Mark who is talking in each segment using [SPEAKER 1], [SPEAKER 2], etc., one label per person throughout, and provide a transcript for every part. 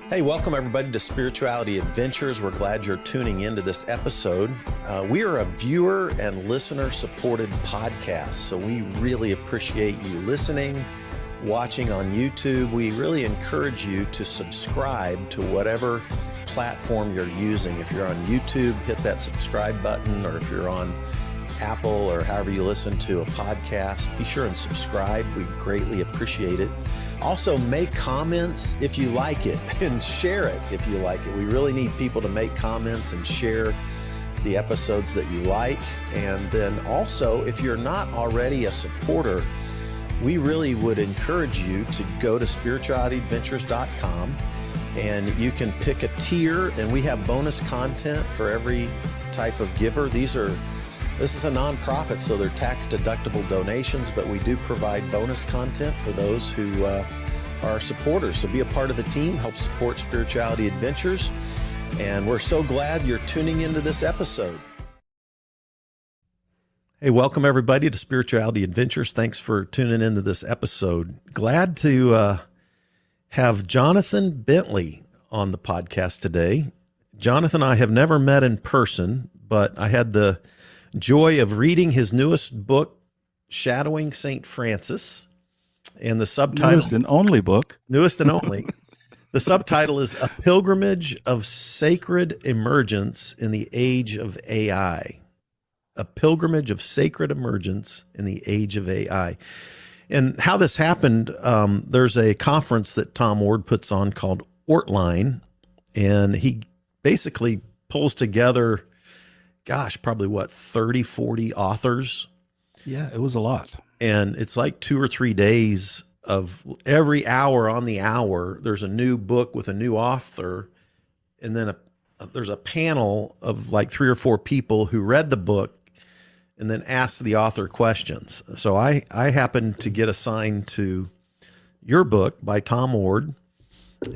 [SPEAKER 1] Hey, welcome everybody to Spirituality Adventures. We're glad you're tuning into this episode. We are a viewer and listener supported podcast, so we really appreciate you listening, watching on YouTube. We really encourage you to subscribe to whatever platform you're using. If you're on YouTube, hit that subscribe button, or if you're on Apple or however you listen to a podcast, be sure and subscribe. We greatly appreciate it. Also, make comments if you like it and share it if you like it. We really need people to make comments and share the episodes that you like. And then also, if you're not already a supporter, we really would encourage you to go to spiritualityadventures.com and you can pick a tier, and we have bonus content for every type of giver. This is a nonprofit, so they're tax-deductible donations, but we do provide bonus content for those who are supporters. So be a part of the team, help support Spirituality Adventures, and we're so glad you're tuning into this episode. Hey, welcome everybody to Spirituality Adventures. Thanks for tuning into this episode. Glad to have Jonathan Bentley on the podcast today. Jonathan and I have never met in person, but I had the joy of reading his newest book, Shadowing St. Francis, and the subtitle...
[SPEAKER 2] Newest and only book.
[SPEAKER 1] Newest and only. The subtitle is A Pilgrimage of Sacred Emergence in the Age of A.I. A Pilgrimage of Sacred Emergence in the Age of A.I. And how this happened, there's a conference that Tom Ward puts on called Ortline, and he basically pulls together... probably 30, 40 authors.
[SPEAKER 2] Yeah, it was a lot. And
[SPEAKER 1] it's like 2 or 3 days of every hour on the hour, there's a new book with a new author. And then there's a panel of like 3 or 4 people who read the book and then asked the author questions. So I happened to get assigned to your book by Tom Ward,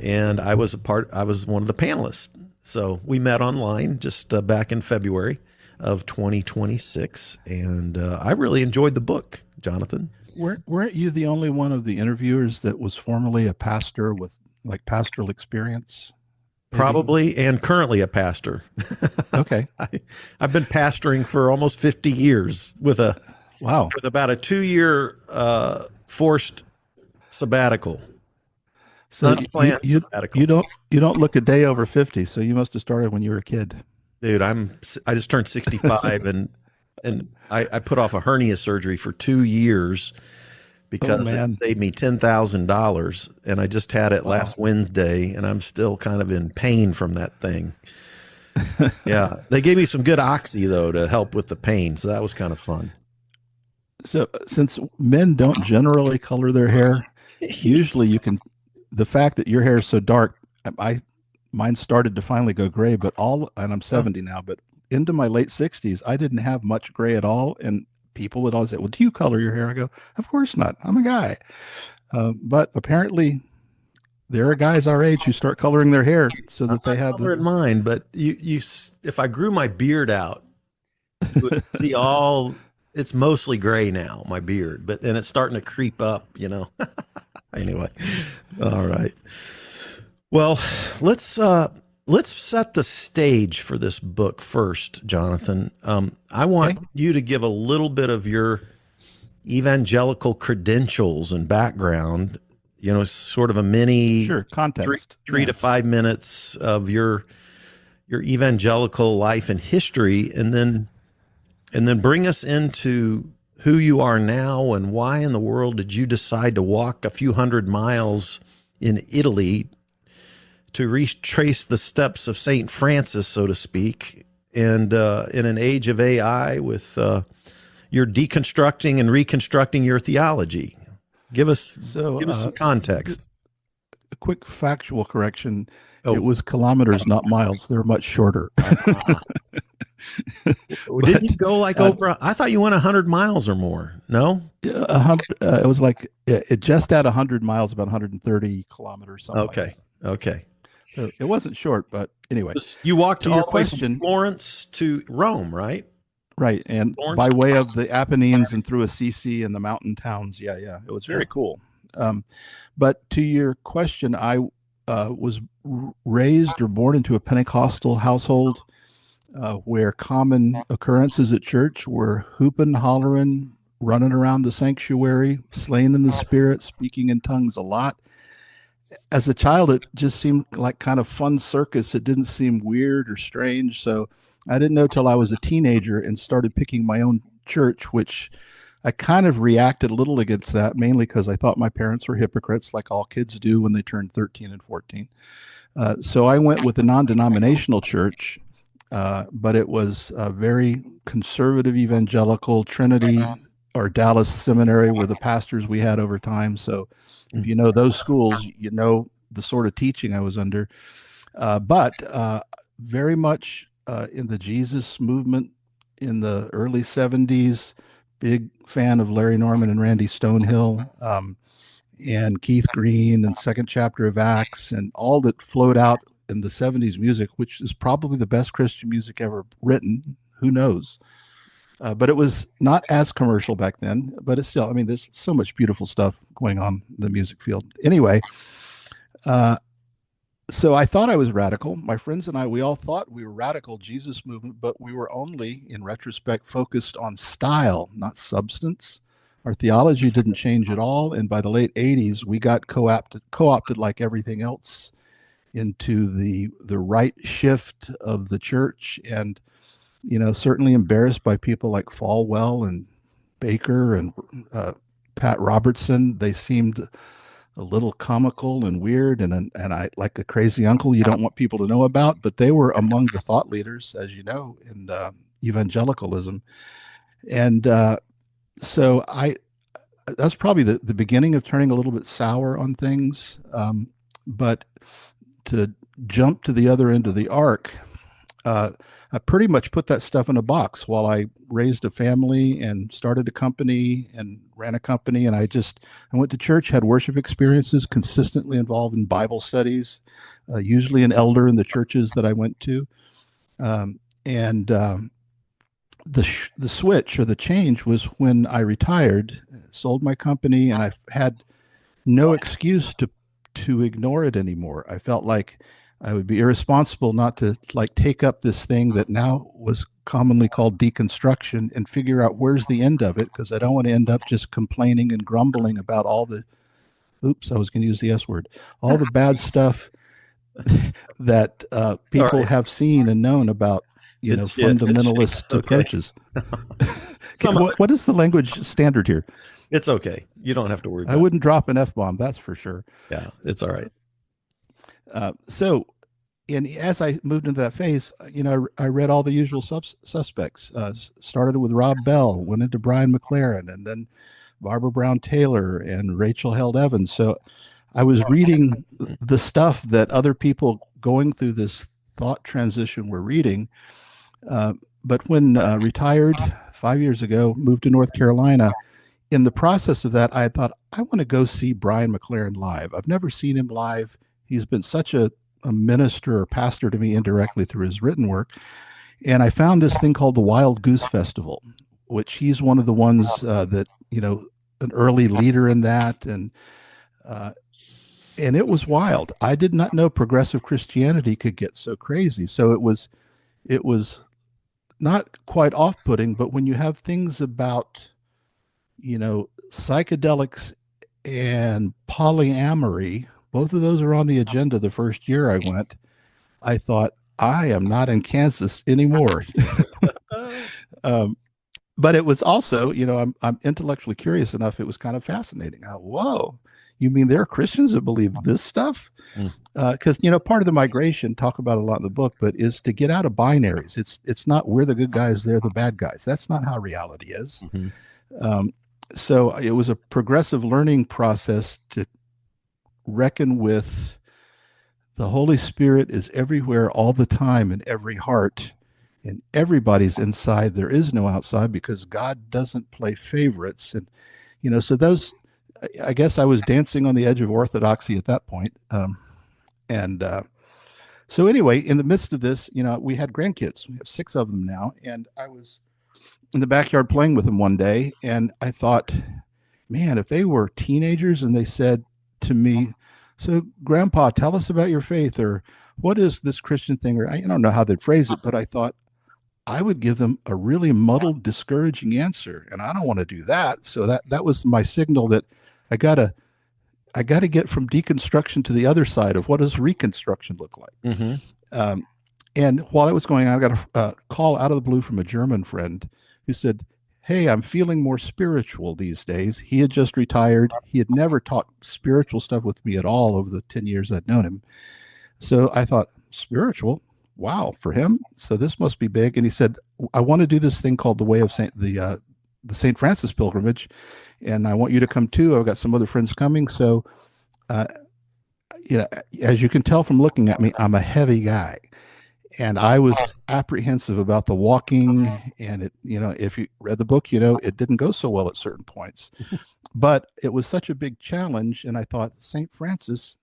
[SPEAKER 1] and I was one of the panelists. So we met online just back in February of 2026, and I really enjoyed the book, Jonathan.
[SPEAKER 2] Weren't you the only one of the interviewers that was formerly a pastor with like pastoral experience? Maybe?
[SPEAKER 1] Probably, and currently a pastor.
[SPEAKER 2] Okay.
[SPEAKER 1] I've been pastoring for almost 50 years with about a 2-year forced sabbatical.
[SPEAKER 2] So you don't look a day over 50. So you must have started when you were a kid.
[SPEAKER 1] Dude, I just turned 65 and I put off a hernia surgery for 2 years because it saved me $10,000, and I just had it last Wednesday, and I'm still kind of in pain from that thing. Yeah, they gave me some good oxy though to help with the pain, so that was kind of fun.
[SPEAKER 2] So since men don't generally color their hair, usually you can. The fact that your hair is so dark, mine started to finally go gray, and I'm 70 now, but into my late 60s, I didn't have much gray at all. And people would always say, well, do you color your hair? I go, of course not. I'm a guy. But apparently there are guys our age who start coloring their hair so that they have
[SPEAKER 1] mine. But if I grew my beard out, you would see it's mostly gray now, my beard, but then it's starting to creep up, Anyway, all right. Well, let's set the stage for this book first, Jonathan. I want you to give a little bit of your evangelical credentials and background. Sort of a mini
[SPEAKER 2] context,
[SPEAKER 1] 3 to 5 minutes of your evangelical life and history, and then bring us into who you are now and why in the world did you decide to walk a few hundred miles in Italy to retrace the steps of St. Francis, so to speak, and in an age of AI with you're deconstructing and reconstructing your theology. Give us some context.
[SPEAKER 2] A quick factual correction. It was kilometers, not miles. They're much shorter.
[SPEAKER 1] Didn't you go like over? I thought you went 100 miles or more. No,
[SPEAKER 2] 100. It was like it just at 100 miles, about 130 kilometers. Something.
[SPEAKER 1] Okay.
[SPEAKER 2] So it wasn't short, but anyway.
[SPEAKER 1] You walked all the way from Florence to Rome, right?
[SPEAKER 2] Right, and Florence by way of the Apennines and through Assisi and the mountain towns. Yeah, it was very cool. But to your question, was raised or born into a Pentecostal household where common occurrences at church were hooping, hollering, running around the sanctuary, slaying in the spirit, speaking in tongues a lot. As a child, it just seemed like kind of fun circus. It didn't seem weird or strange. So I didn't know till I was a teenager and started picking my own church, which I kind of reacted a little against that, mainly because I thought my parents were hypocrites, like all kids do when they turn 13 and 14. So I went with a non-denominational church, but it was a very conservative evangelical. Trinity or Dallas Seminary were the pastors we had over time. So if you know those schools, you know the sort of teaching I was under. But very much in the Jesus movement in the early 70s, big fan of Larry Norman and Randy Stonehill. And Keith Green and second chapter of Acts and all that flowed out in the 70s music, which is probably the best Christian music ever written. Who knows? But it was not as commercial back then, but it's still, I mean, there's so much beautiful stuff going on in the music field. Anyway, so I thought I was radical. My friends and I, we all thought we were radical Jesus movement, but we were only, in retrospect, focused on style, not substance. Our theology didn't change at all. And by the late 80s, we got co-opted like everything else into the right shift of the church. And, you know, certainly embarrassed by people like Falwell and Baker and Pat Robertson. They seemed a little comical and weird, and I like a crazy uncle you don't want people to know about, but they were among the thought leaders, as you know, in evangelicalism. And so that's probably the beginning of turning a little bit sour on things. But to jump to the other end of the arc, I pretty much put that stuff in a box while I raised a family and started a company and ran a company. And I went to church, had worship experiences, consistently involved in Bible studies, usually an elder in the churches that I went to. And the switch or the change was when I retired, sold my company, and I had no excuse to ignore it anymore. I felt like I would be irresponsible not to like take up this thing that now was commonly called deconstruction and figure out where's the end of it, because I don't want to end up just complaining and grumbling about all the I was going to use the S word, all the bad stuff that people have seen and known about, fundamentalist approaches. What is the language standard here?
[SPEAKER 1] It's okay. You don't have to worry about
[SPEAKER 2] I wouldn't drop an F-bomb, that's for sure.
[SPEAKER 1] Yeah, it's all right.
[SPEAKER 2] So as I moved into that phase, I read all the usual suspects. Started with Rob Bell, went into Brian McLaren, and then Barbara Brown Taylor and Rachel Held Evans. So I was reading the stuff that other people going through this thought transition were reading. But when retired 5 years ago, moved to North Carolina, in the process of that, I thought, I want to go see Brian McLaren live. I've never seen him live. He's been such a minister or pastor to me indirectly through his written work. And I found this thing called the Wild Goose Festival, which he's one of the ones that, an early leader in that. And it was wild. I did not know progressive Christianity could get so crazy. So it was not quite off-putting, but when you have things about, psychedelics and polyamory, both of those are on the agenda the first year I went, I thought, I am not in Kansas anymore. But it was also, I'm intellectually curious enough. It was kind of fascinating. Whoa, you mean there are Christians that believe this stuff? Because, part of the migration, talk about a lot in the book, but is to get out of binaries. It's not we're the good guys, they're the bad guys. That's not how reality is. So it was a progressive learning process to reckon with the Holy Spirit is everywhere all the time in every heart, and everybody's inside. There is no outside, because God doesn't play favorites. And, so those, I guess I was dancing on the edge of orthodoxy at that point. So anyway, in the midst of this, we had grandkids. We have 6 of them now. And I was in the backyard playing with them one day. And I thought, man, if they were teenagers and they said to me, so Grandpa, tell us about your faith, or what is this Christian thing? Or I don't know how they'd phrase it, but I thought I would give them a really muddled, discouraging answer, and I don't want to do that. So that was my signal that I gotta get from deconstruction to the other side of what does reconstruction look like.
[SPEAKER 1] Mm-hmm.
[SPEAKER 2] And while that was going on, I got a call out of the blue from a German friend who said, "Hey, I'm feeling more spiritual these days." He had just retired. He had never talked spiritual stuff with me at all over the 10 years I'd known him. So I thought, spiritual? Wow, for him. So this must be big. And he said, "I want to do this thing called the Way of the St. Francis pilgrimage, and I want you to come too. I've got some other friends coming." So, uh, as you can tell from looking at me, I'm a heavy guy, and I was apprehensive about the walking. And if you read the book, it didn't go so well at certain points, but it was such a big challenge. And I thought, St. Francis,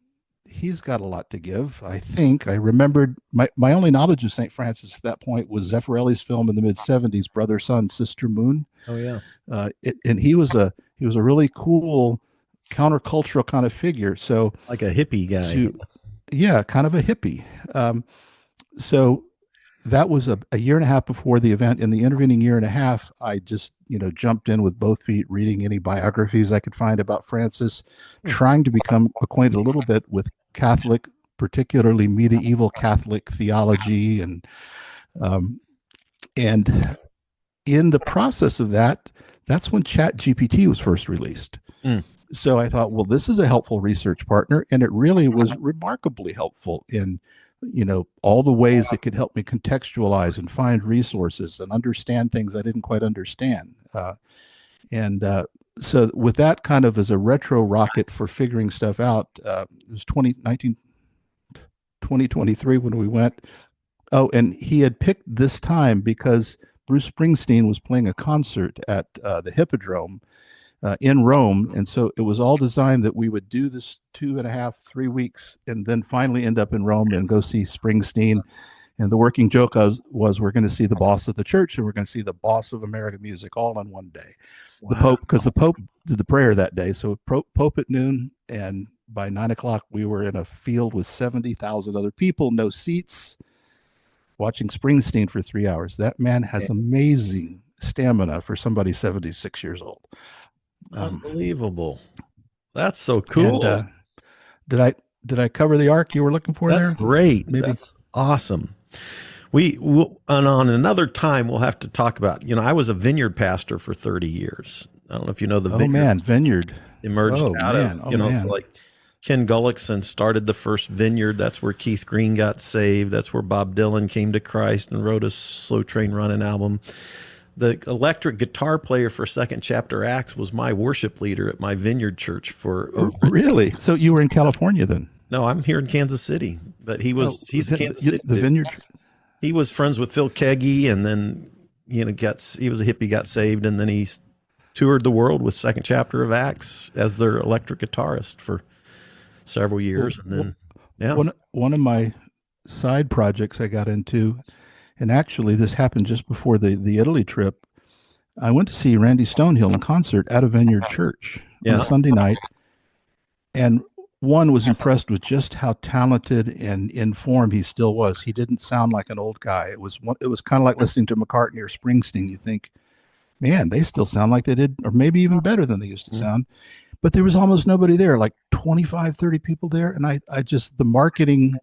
[SPEAKER 2] he's got a lot to give. I think I remembered my only knowledge of St. Francis at that point was Zeffirelli's film in the mid '70s, Brother, Sun, Sister, Moon.
[SPEAKER 1] Oh yeah.
[SPEAKER 2] And he was a really cool countercultural kind of figure. So
[SPEAKER 1] like a hippie guy.
[SPEAKER 2] Yeah, kind of a hippie. So that was a year and a half before the event. In the intervening year and a half, I just jumped in with both feet, reading any biographies I could find about Francis, trying to become acquainted a little bit with Catholic, particularly medieval Catholic theology, and in the process of that, that's when ChatGPT was first released. So I thought, well, this is a helpful research partner, and it really was remarkably helpful in all the ways it could help me contextualize and find resources and understand things I didn't quite understand. So with that kind of as a retro rocket for figuring stuff out, it was 2023 when we went. Oh, and he had picked this time because Bruce Springsteen was playing a concert at the Hippodrome in Rome. And so it was all designed that we would do this 2.5, 3 weeks and then finally end up in Rome and go see Springsteen. And the working joke was we're going to see the boss of the church and we're going to see the boss of American music all in one day. Wow. The Pope, because the Pope did the prayer that day. So Pope at noon, and by 9 o'clock, we were in a field with 70,000 other people, no seats, watching Springsteen for 3 hours. That man has amazing stamina for somebody 76 years old.
[SPEAKER 1] Unbelievable. That's so cool.
[SPEAKER 2] And, did I cover the arc you were looking for?
[SPEAKER 1] That's
[SPEAKER 2] there?
[SPEAKER 1] Great. Maybe. That's awesome. And on another time, we'll have to talk about, I was a vineyard pastor for 30 years. I don't know if you know the
[SPEAKER 2] vineyard
[SPEAKER 1] emerged out of, so like Ken Gullickson started the first vineyard. That's where Keith Green got saved. That's where Bob Dylan came to Christ and wrote a Slow Train Running album. The electric guitar player for Second Chapter Acts was my worship leader at my vineyard church for over.
[SPEAKER 2] Really? So you were in California then?
[SPEAKER 1] No, I'm here in Kansas City, but he's a Kansas City.
[SPEAKER 2] The vineyard.
[SPEAKER 1] He was friends with Phil Keggy, and then he was a hippie, got saved, and then he toured the world with Second Chapter of Acts as their electric guitarist for several years. And then,
[SPEAKER 2] one of my side projects I got into, and actually this happened just before the Italy trip. I went to see Randy Stonehill in concert at a Vineyard Church on a Sunday night, and one was impressed with just how talented and informed he still was. He didn't sound like an old guy. It was kind of like listening to McCartney or Springsteen. You think, man, they still sound like they did, or maybe even better than they used to sound. But there was almost nobody there, like 25, 30 people there. And I just, the marketing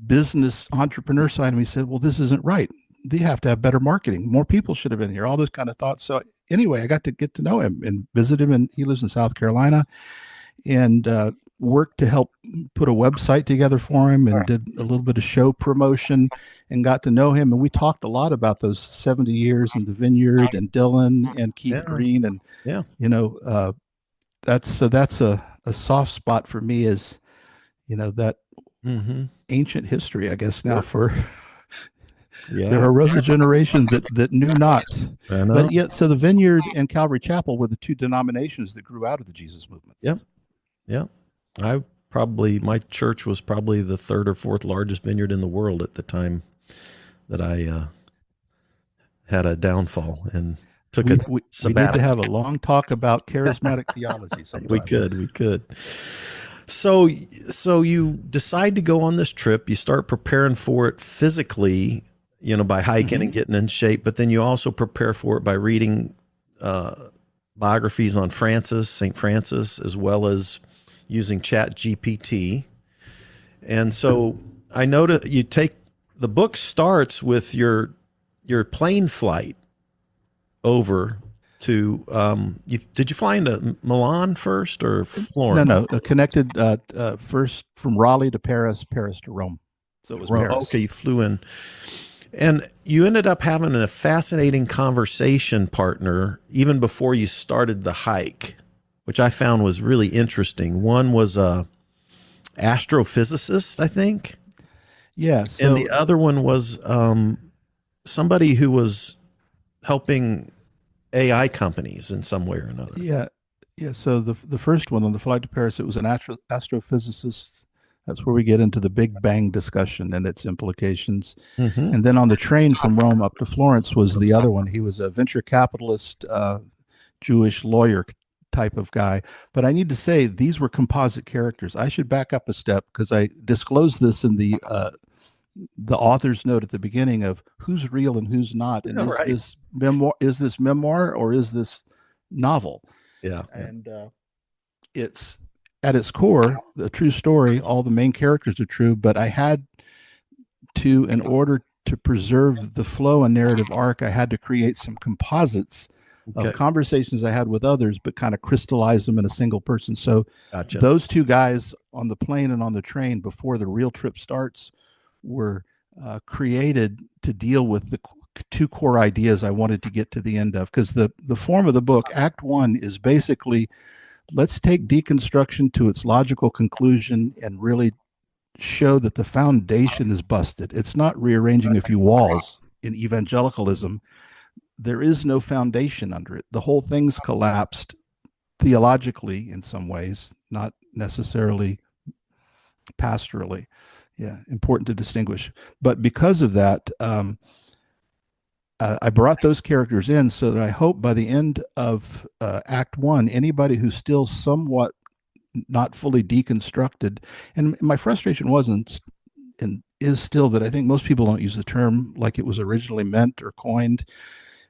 [SPEAKER 2] business entrepreneur side of me said, well, this isn't right. They have to have better marketing. More people should have been here, all those kind of thoughts. So anyway, I got to get to know him and visit him, and he lives in South Carolina, and worked to help put a website together for him, and did a little bit of show promotion, and got to know him. And we talked a lot about those 70 years in the vineyard, and Dylan and Keith Green. And, that's a soft spot for me, is, that ancient history, I guess now for, there arose a generation that knew not. But yet, so the Vineyard and Calvary Chapel were the two denominations that grew out of the Jesus movement.
[SPEAKER 1] Yeah. My church was probably the third or fourth largest vineyard in the world at the time that I had a downfall and took
[SPEAKER 2] we need to have a long talk about charismatic theology sometime.
[SPEAKER 1] We could. So, so you decide to go on this trip. You start preparing for it physically, by hiking and getting in shape. But then you also prepare for it by reading biographies on St. Francis, as well as using Chat GPT. And so I know that the book starts with your plane flight over to did you fly into Milan first or Florence?
[SPEAKER 2] No, connected first from Raleigh to Paris, Paris to Rome. So it was Paris.
[SPEAKER 1] Okay, you flew in. And you ended up having a fascinating conversation partner even before you started the hike, which I found was really interesting. One was a astrophysicist, I think.
[SPEAKER 2] Yeah. So,
[SPEAKER 1] and the other one was somebody who was helping AI companies in some way or another.
[SPEAKER 2] Yeah. Yeah. So the first one on the flight to Paris, it was an astrophysicist. That's where we get into the Big Bang discussion and its implications. And then on the train from Rome up to Florence was the other one. He was a venture capitalist, Jewish lawyer type of guy. But I need to say these were composite characters. I should back up a step because I disclosed this in the author's note at the beginning of who's real and who's not. And is this memoir or is this novel?
[SPEAKER 1] Yeah.
[SPEAKER 2] And it's at its core, the true story, all the main characters are true, but I had to, in order to preserve the flow and narrative arc, I had to create some composites of conversations I had with others, but kind of crystallize them in a single person. So those two guys on the plane and on the train before the real trip starts were created to deal with the two core ideas I wanted to get to the end of. Because the form of the book, Act 1, is basically, let's take deconstruction to its logical conclusion and really show that the foundation is busted. It's not rearranging a few walls in evangelicalism. There is no foundation under it. The whole thing's collapsed theologically in some ways, not necessarily pastorally. Yeah, important to distinguish. But because of that, I brought those characters in so that I hope by the end of Act 1, anybody who's still somewhat not fully deconstructed, and my frustration wasn't and is still that I think most people don't use the term like it was originally meant or coined,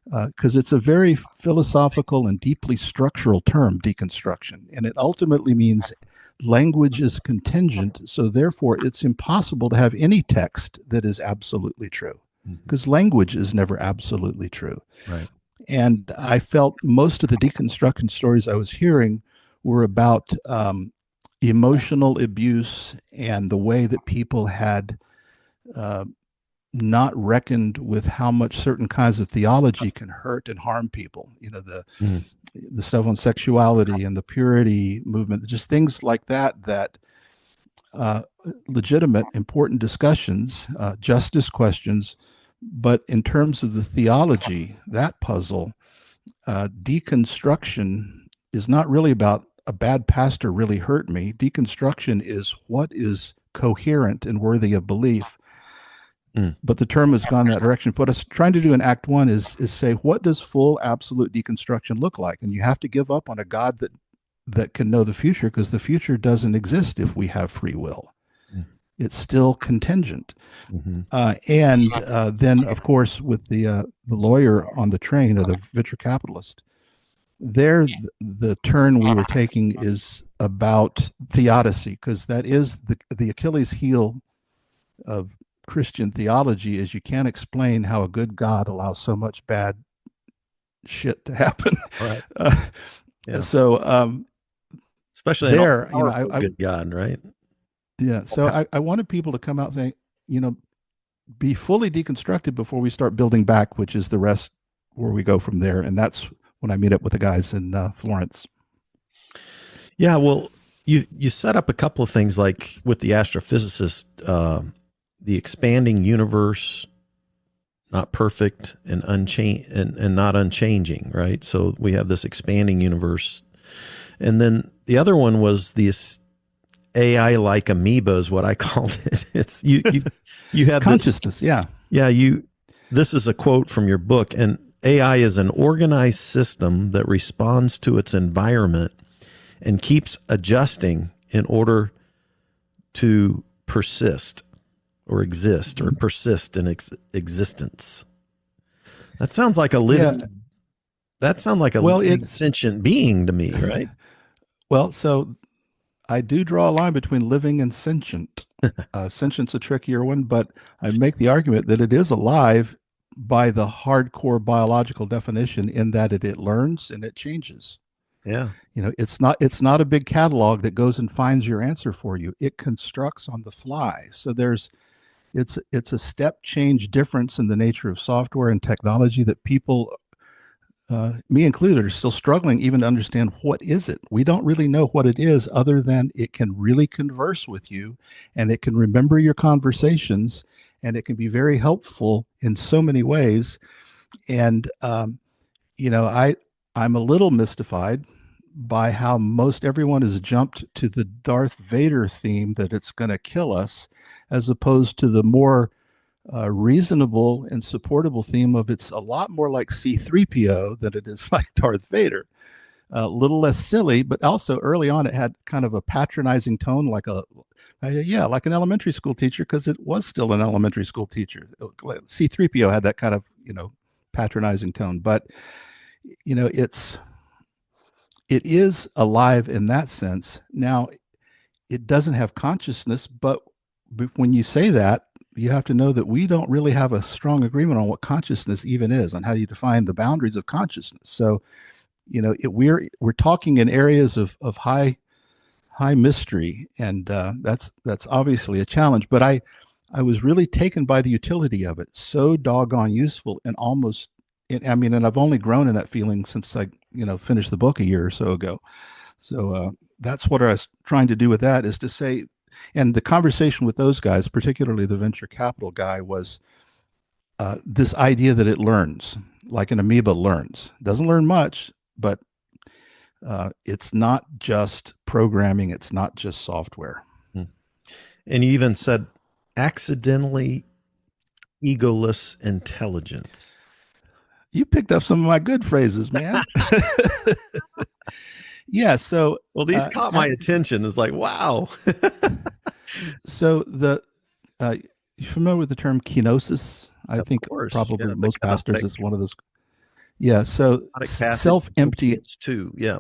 [SPEAKER 2] because it's a very philosophical and deeply structural term, deconstruction, and it ultimately means language is contingent, so therefore it's impossible to have any text that is absolutely true, because language is never absolutely true.
[SPEAKER 1] Right.
[SPEAKER 2] And I felt most of the deconstruction stories I was hearing were about emotional abuse and the way that people had not reckoned with how much certain kinds of theology can hurt and harm people. The stuff on sexuality and the purity movement, just things like that legitimate, important discussions, justice questions. But in terms of the theology, that puzzle, deconstruction is not really about a bad pastor really hurt me. Deconstruction is what is coherent and worthy of belief. But the term has gone that direction. What I was trying to do in Act 1 is say, what does full absolute deconstruction look like? And you have to give up on a God that can know the future, because the future doesn't exist if we have free will. It's still contingent. And then, of course, with the lawyer on the train, or the venture capitalist, there the turn we were taking is about theodicy, because that is the Achilles heel of Christian theology, is you can't explain how a good God allows so much bad shit to happen.
[SPEAKER 1] Right.
[SPEAKER 2] So,
[SPEAKER 1] especially
[SPEAKER 2] there,
[SPEAKER 1] I good God, right?
[SPEAKER 2] Yeah. So I wanted people to come out saying, be fully deconstructed before we start building back, which is the rest where we go from there. And that's when I meet up with the guys in Florence.
[SPEAKER 1] Yeah. Well, you set up a couple of things, like with the astrophysicist, the expanding universe, not perfect and and not unchanging, right? So we have this expanding universe. And then the other one was this AI like amoeba is what I called it. It's you have
[SPEAKER 2] consciousness.
[SPEAKER 1] This is a quote from your book. And AI is an organized system that responds to its environment and keeps adjusting in order to persist or exist or persist in existence. That sounds like a living.
[SPEAKER 2] Yeah.
[SPEAKER 1] That sounds like a
[SPEAKER 2] Well,
[SPEAKER 1] living sentient being to me, right?
[SPEAKER 2] well, so I do draw a line between living and sentient. Sentient's a trickier one, but I make the argument that it is alive by the hardcore biological definition in that it learns and it changes.
[SPEAKER 1] Yeah.
[SPEAKER 2] It's not a big catalog that goes and finds your answer for you. It constructs on the fly. So it's a step change difference in the nature of software and technology that people, me included, are still struggling even to understand what is it. We don't really know what it is other than it can really converse with you, and it can remember your conversations, and it can be very helpful in so many ways. And I'm a little mystified by how most everyone has jumped to the Darth Vader theme that it's going to kill us, as opposed to the more reasonable and supportable theme of it's a lot more like C3PO than it is like Darth Vader. A little less silly, but also early on it had kind of a patronizing tone, like like an elementary school teacher, because it was still an elementary school teacher. C3PO had that kind of patronizing tone, but it is alive in that sense. Now, it doesn't have consciousness, but when you say that, you have to know that we don't really have a strong agreement on what consciousness even is, on how you define the boundaries of consciousness. So, we're talking in areas of high mystery, and that's obviously a challenge. But I was really taken by the utility of it. So doggone useful, and almost. And I've only grown in that feeling since I finished the book a year or so ago. So that's what I was trying to do with that, is to say, and the conversation with those guys, particularly the venture capital guy, was this idea that it learns like an amoeba learns. Doesn't learn much, but it's not just programming. It's not just software.
[SPEAKER 1] And you even said accidentally egoless intelligence.
[SPEAKER 2] You picked up some of my good phrases, man. Yeah. So,
[SPEAKER 1] well, these caught my attention. It's like, wow.
[SPEAKER 2] So you familiar with the term kenosis? I think probably most pastors is one of those. Yeah. So self-empty
[SPEAKER 1] too. Yeah.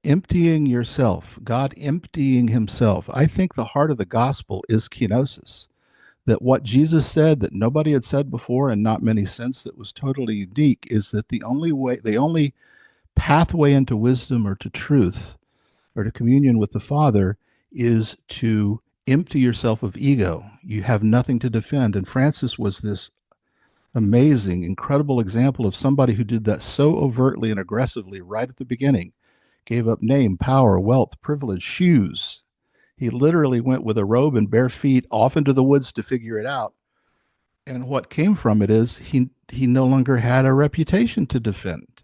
[SPEAKER 2] Emptying yourself, God emptying himself. I think the heart of the gospel is kenosis. That what Jesus said that nobody had said before and not many since, that was totally unique, is that the only pathway into wisdom or to truth or to communion with the Father is to empty yourself of ego. You have nothing to defend. And Francis was this amazing, incredible example of somebody who did that so overtly and aggressively right at the beginning. Gave up name, power, wealth, privilege, shoes. He literally went with a robe and bare feet off into the woods to figure it out. And what came from it is he no longer had a reputation to defend.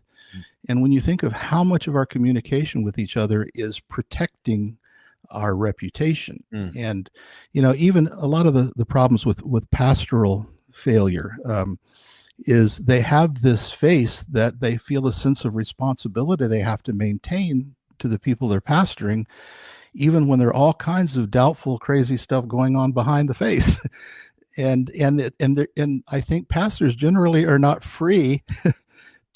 [SPEAKER 2] And when you think of how much of our communication with each other is protecting our reputation, and even a lot of the problems with pastoral failure is they have this face that they feel a sense of responsibility they have to maintain to the people they're pastoring, even when there are all kinds of doubtful, crazy stuff going on behind the face. and I think pastors generally are not free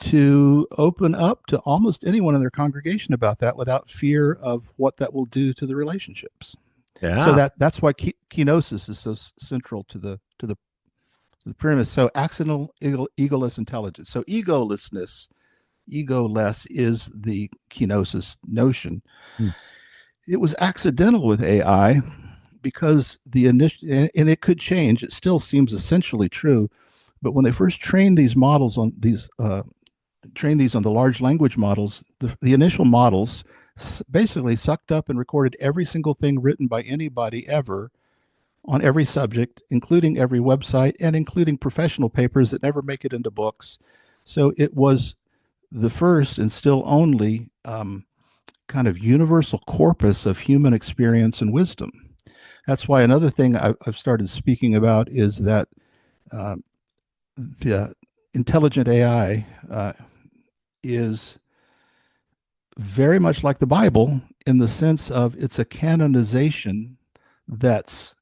[SPEAKER 2] to open up to almost anyone in their congregation about that without fear of what that will do to the relationships.
[SPEAKER 1] Yeah.
[SPEAKER 2] So that's why kenosis is so central to the premise. So accidental egoless intelligence. So egoless is the kenosis notion. It was accidental with AI because the initial, and it could change. It still seems essentially true, but when they first trained these models on these, on the large language models, the initial models basically sucked up and recorded every single thing written by anybody ever on every subject, including every website and including professional papers that never make it into books. So it was the first and still only kind of universal corpus of human experience and wisdom. That's why another thing I've started speaking about is that the intelligent AI is very much like the Bible in the sense of it's a canonization that's,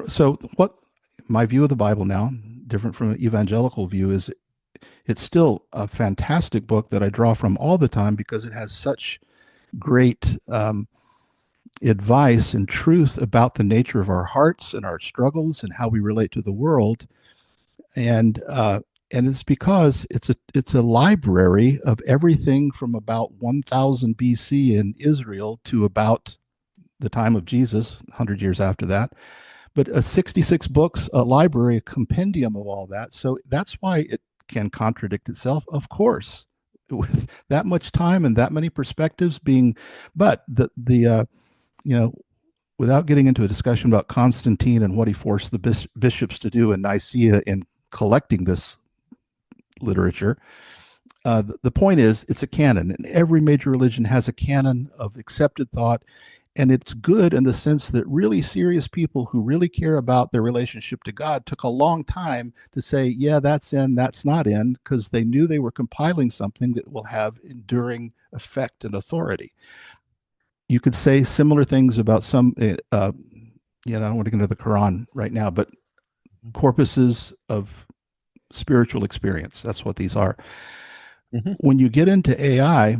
[SPEAKER 2] so what my view of the Bible now, different from an evangelical view, is it's still a fantastic book that I draw from all the time because it has such great advice and truth about the nature of our hearts and our struggles and how we relate to the world. And it's because it's a library of everything from about 1000 BC in Israel to about the time of Jesus, 100 years after that. But a 66 books, a library, a compendium of all that. So that's why it can contradict itself, of course, with that much time and that many perspectives being. But without getting into a discussion about Constantine and what he forced the bishops to do in Nicaea in collecting this literature, the point is it's a canon, and every major religion has a canon of accepted thought. And it's good in the sense that really serious people who really care about their relationship to God took a long time to say, yeah, that's in, that's not in, because they knew they were compiling something that will have enduring effect and authority. You could say similar things about some, I don't want to get into the Quran right now, but corpuses of spiritual experience. That's what these are. Mm-hmm. When you get into AI,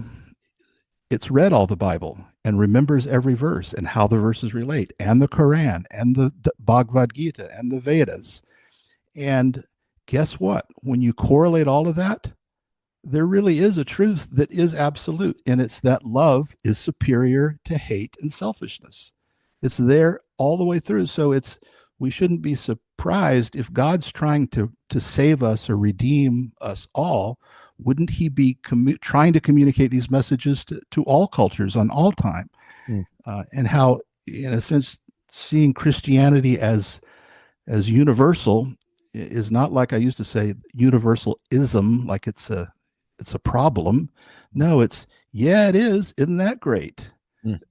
[SPEAKER 2] it's read all the Bible and remembers every verse and how the verses relate, and the Quran and the Bhagavad Gita and the Vedas. And guess what? When you correlate all of that, there really is a truth that is absolute, and it's that love is superior to hate and selfishness. It's there all the way through. So we shouldn't be surprised if God's trying to save us or redeem us all. Wouldn't he be trying to communicate these messages to all cultures on all time? And how, in a sense, seeing Christianity as universal is not, like I used to say, universalism, like it's a problem. No, it is. Isn't that great?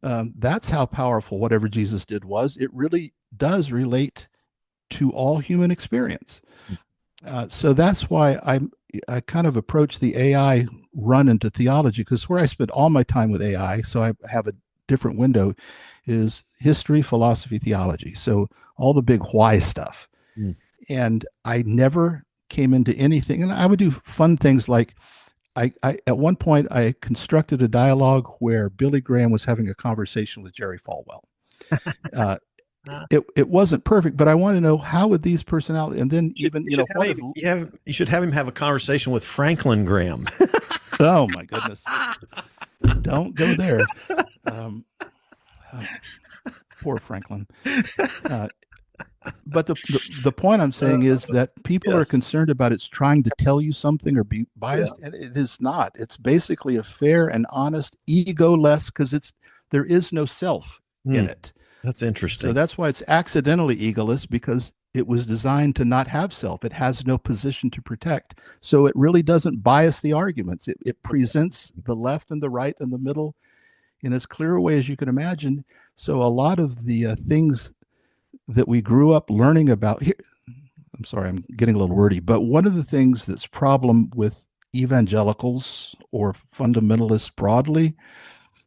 [SPEAKER 2] That's how powerful whatever Jesus did was. It really does relate to all human experience. So that's why I kind of approach the AI run into theology, because where I spend all my time with AI, so I have a different window, is history, philosophy, theology. So all the big why stuff. And I never came into anything. And I would do fun things like, I at one point I constructed a dialogue where Billy Graham was having a conversation with Jerry Falwell. It wasn't perfect, but I want to know, how would these personalities, and then you
[SPEAKER 1] should have him have a conversation with Franklin Graham.
[SPEAKER 2] Oh my goodness. Don't go there. Poor Franklin. But the point I'm saying is that people are concerned about it's trying to tell you something or be biased, and it is not. It's basically a fair and honest, ego-less, because there is no self in it.
[SPEAKER 1] That's interesting.
[SPEAKER 2] So that's why it's accidentally egoless, because it was designed to not have self. It has no position to protect. So it really doesn't bias the arguments. It presents the left and the right and the middle in as clear a way as you can imagine. So a lot of the things that we grew up learning about here, I'm sorry, I'm getting a little wordy, but one of the things that's problem with evangelicals or fundamentalists broadly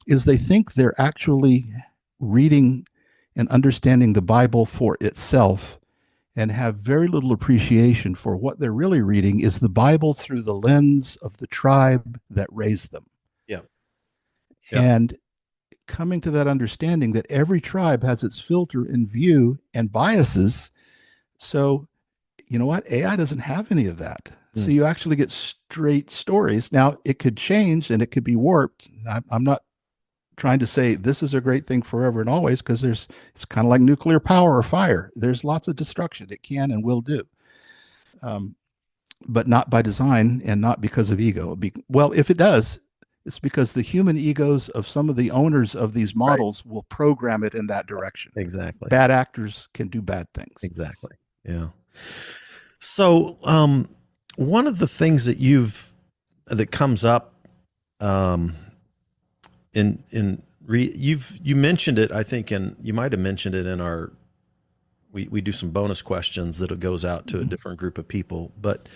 [SPEAKER 2] is they think they're actually reading and understanding the Bible for itself, and have very little appreciation for what they're really reading is the Bible through the lens of the tribe that raised them.
[SPEAKER 1] Yeah.
[SPEAKER 2] And coming to that understanding that every tribe has its filter and view and biases. So, you know what? AI doesn't have any of that. So you actually get straight stories. Now, it could change and it could be warped. I'm not trying to say this is a great thing forever and always, because it's kind of like nuclear power or fire. There's lots of destruction it can and will do, but not by design and not because of ego. Well, if it does, it's because the human egos of some of the owners of these models will program it in that direction.
[SPEAKER 1] Exactly.
[SPEAKER 2] Bad actors can do bad things.
[SPEAKER 1] Exactly. Yeah. So one of the things that that comes up you mentioned it, I think, and you might have mentioned it in our, we do some bonus questions that goes out to a different group of people, but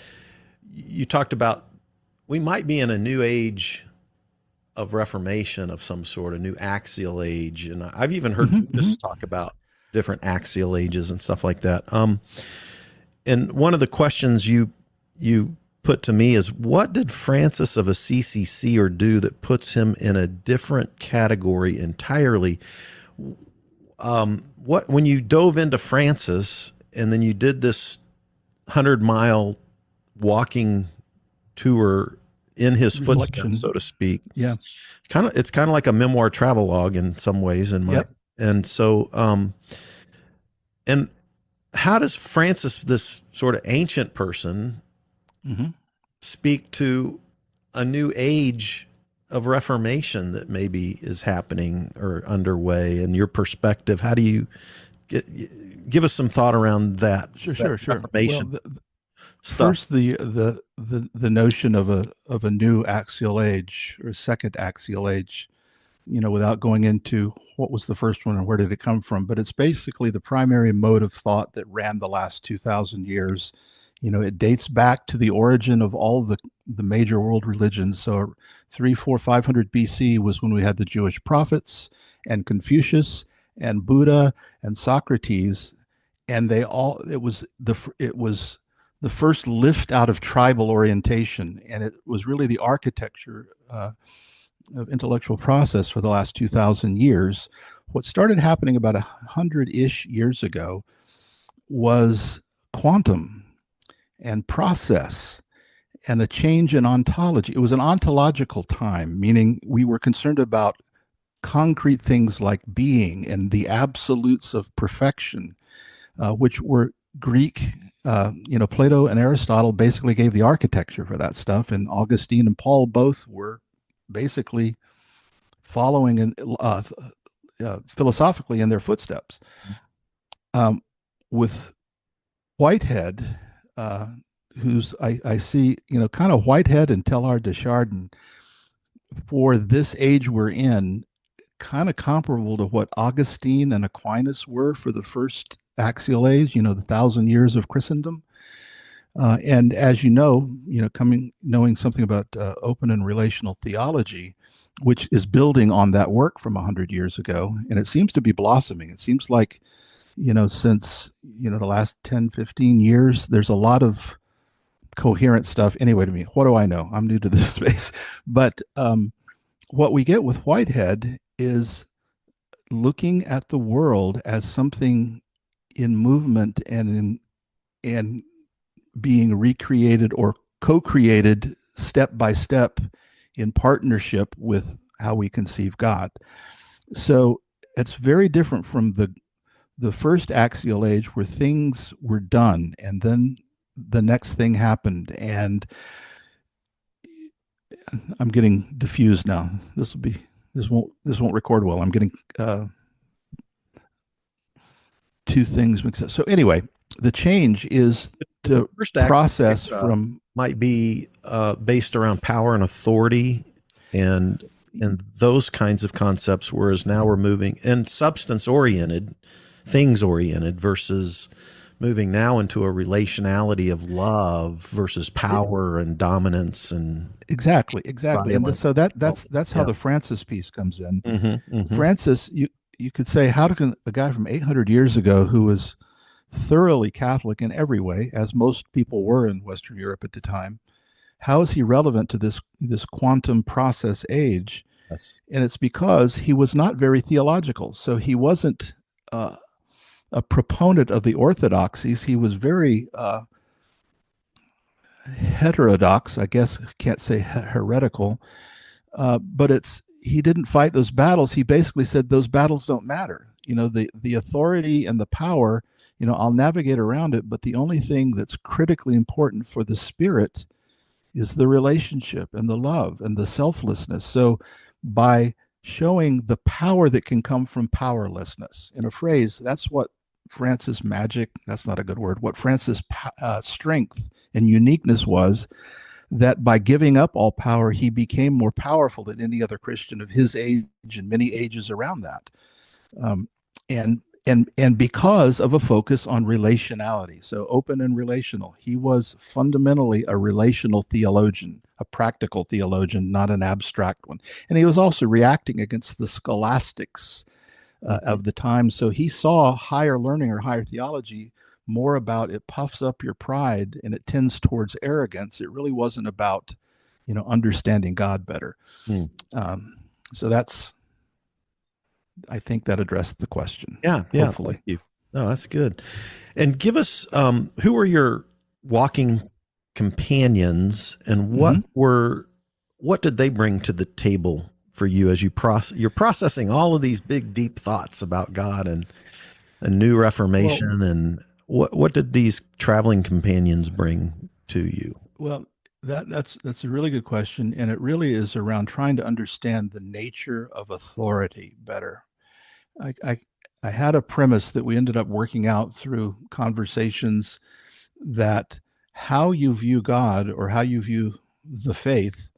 [SPEAKER 1] you talked about we might be in a new age of reformation of some sort, a new axial age. And I've even heard
[SPEAKER 2] Mhm,
[SPEAKER 1] Buddhists
[SPEAKER 2] mhm.
[SPEAKER 1] talk about different axial ages and stuff like that. And one of the questions you put to me is, what did Francis of Assisi see or do that puts him in a different category entirely? What, when you dove into Francis and then you did this 100-mile walking tour in his footsteps, so
[SPEAKER 2] Reflection.
[SPEAKER 1] to speak,
[SPEAKER 2] Yeah.
[SPEAKER 1] it's kind of like a memoir travelogue in some ways.
[SPEAKER 2] Yep.
[SPEAKER 1] And so and how does Francis, this sort of ancient person,
[SPEAKER 2] Hmm.
[SPEAKER 1] speak to a new age of reformation that maybe is happening or underway? In your perspective, how do you give us some thought around that
[SPEAKER 2] Sure,
[SPEAKER 1] that
[SPEAKER 2] sure, sure. Well,
[SPEAKER 1] reformation stuff?
[SPEAKER 2] first, the notion of a new axial age or second axial age, without going into what was the first one and where did it come from, but it's basically the primary mode of thought that ran the last 2,000 years. It dates back to the origin of all the major world religions. So 3, 4, 500 BC was when we had the Jewish prophets and Confucius and Buddha and Socrates, and it was the first lift out of tribal orientation, and it was really the architecture of intellectual process for the last 2,000 years. What started happening about 100-ish years ago was quantum and process and the change in ontology. It was an ontological time, meaning we were concerned about concrete things like being and the absolutes of perfection, which were Greek. Plato and Aristotle basically gave the architecture for that stuff, and Augustine and Paul both were basically following philosophically in their footsteps. With Whitehead, who's I see, kind of Whitehead and Teilhard de Chardin for this age we're in, kind of comparable to what Augustine and Aquinas were for the first axial age, the 1,000 years of Christendom. And as knowing something about open and relational theology, which is building on that work from 100 years ago, and it seems to be blossoming. It seems like, since, the last 10, 15 years, there's a lot of coherent stuff. Anyway, to me, what do I know? I'm new to this space. But what we get with Whitehead is looking at the world as something in movement and being recreated or co-created step by step in partnership with how we conceive God. So it's very different from the first axial age, where things were done and then the next thing happened. And I'm getting diffused now. This won't record well. I'm getting two things mixed up. So anyway, the change is to
[SPEAKER 1] First
[SPEAKER 2] process from
[SPEAKER 1] might be based around power and authority and those kinds of concepts, whereas now we're moving and substance oriented, things oriented, versus moving now into a relationality of love versus power and dominance and
[SPEAKER 2] exactly. And so that's how
[SPEAKER 1] yeah.
[SPEAKER 2] the Francis piece comes in.
[SPEAKER 1] Mm-hmm.
[SPEAKER 2] Francis, you could say, how can a guy from 800 years ago, who was thoroughly Catholic in every way, as most people were in Western Europe at the time, how is he relevant to this quantum process age?
[SPEAKER 1] Yes.
[SPEAKER 2] And it's because he was not very theological. So he wasn't a proponent of the orthodoxies. He was very heterodox, I guess. Can't say heretical, but he didn't fight those battles. He basically said those battles don't matter. The authority and the power, I'll navigate around it, but the only thing that's critically important for the spirit is the relationship and the love and the selflessness. So by showing the power that can come from powerlessness, in a phrase, that's what Francis magic, that's not a good word, what Francis strength and uniqueness was, that by giving up all power, he became more powerful than any other Christian of his age and many ages around that. And and because of a focus on relationality, so open and relational. He was fundamentally a relational theologian, a practical theologian, not an abstract one. And he was also reacting against the scholastics of the time. So he saw higher learning or higher theology more about it puffs up your pride and it tends towards arrogance. It really wasn't about, understanding God better. So that's, I think that addressed the question.
[SPEAKER 1] Yeah.
[SPEAKER 2] Hopefully.
[SPEAKER 1] Thank you. No, that's good. And give us, who are your walking companions, and what did they bring to the table for you as you're processing all of these big, deep thoughts about God and a new reformation? And what did these traveling companions bring to you?
[SPEAKER 2] Well, that's a really good question, and it really is around trying to understand the nature of authority better. I had a premise that we ended up working out through conversations, that how you view God or how you view the faith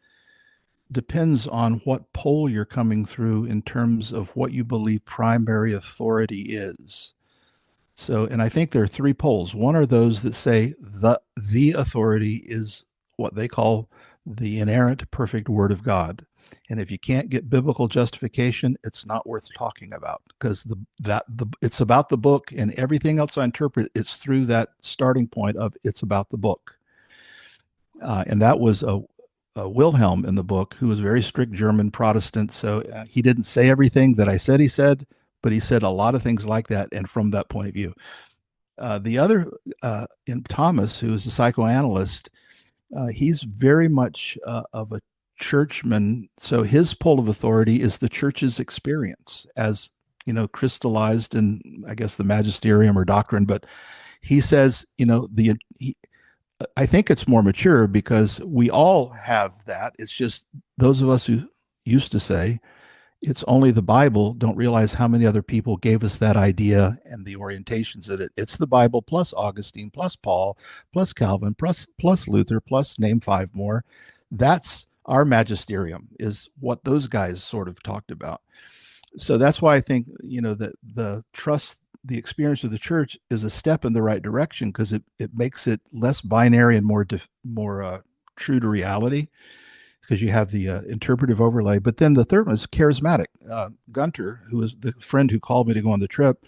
[SPEAKER 2] depends on what pole you're coming through in terms of what you believe primary authority is. So, and I think there are three poles. One are those that say the authority is what they call the inerrant perfect word of God. And if you can't get biblical justification, it's not worth talking about, because it's about the book, and everything else I interpret, it's through that starting point of it's about the book. And that was a Wilhelm in the book, who was a very strict German Protestant. So he didn't say everything that I said he said, but he said a lot of things like that, and from that point of view. The other, in Thomas, who is a psychoanalyst, he's very much of a churchman. So his pole of authority is the church's experience, as crystallized in, I guess, the magisterium or doctrine. But he says, I think it's more mature, because we all have that. It's just those of us who used to say it's only the Bible don't realize how many other people gave us that idea and the orientations of it. It's the Bible plus Augustine plus Paul plus Calvin plus Luther plus name five more. That's our magisterium, is what those guys sort of talked about. So that's why I think, that the experience of the church is a step in the right direction, because it makes it less binary and more true to reality, because you have the interpretive overlay. But then the third one is charismatic. Gunter, who was the friend who called me to go on the trip,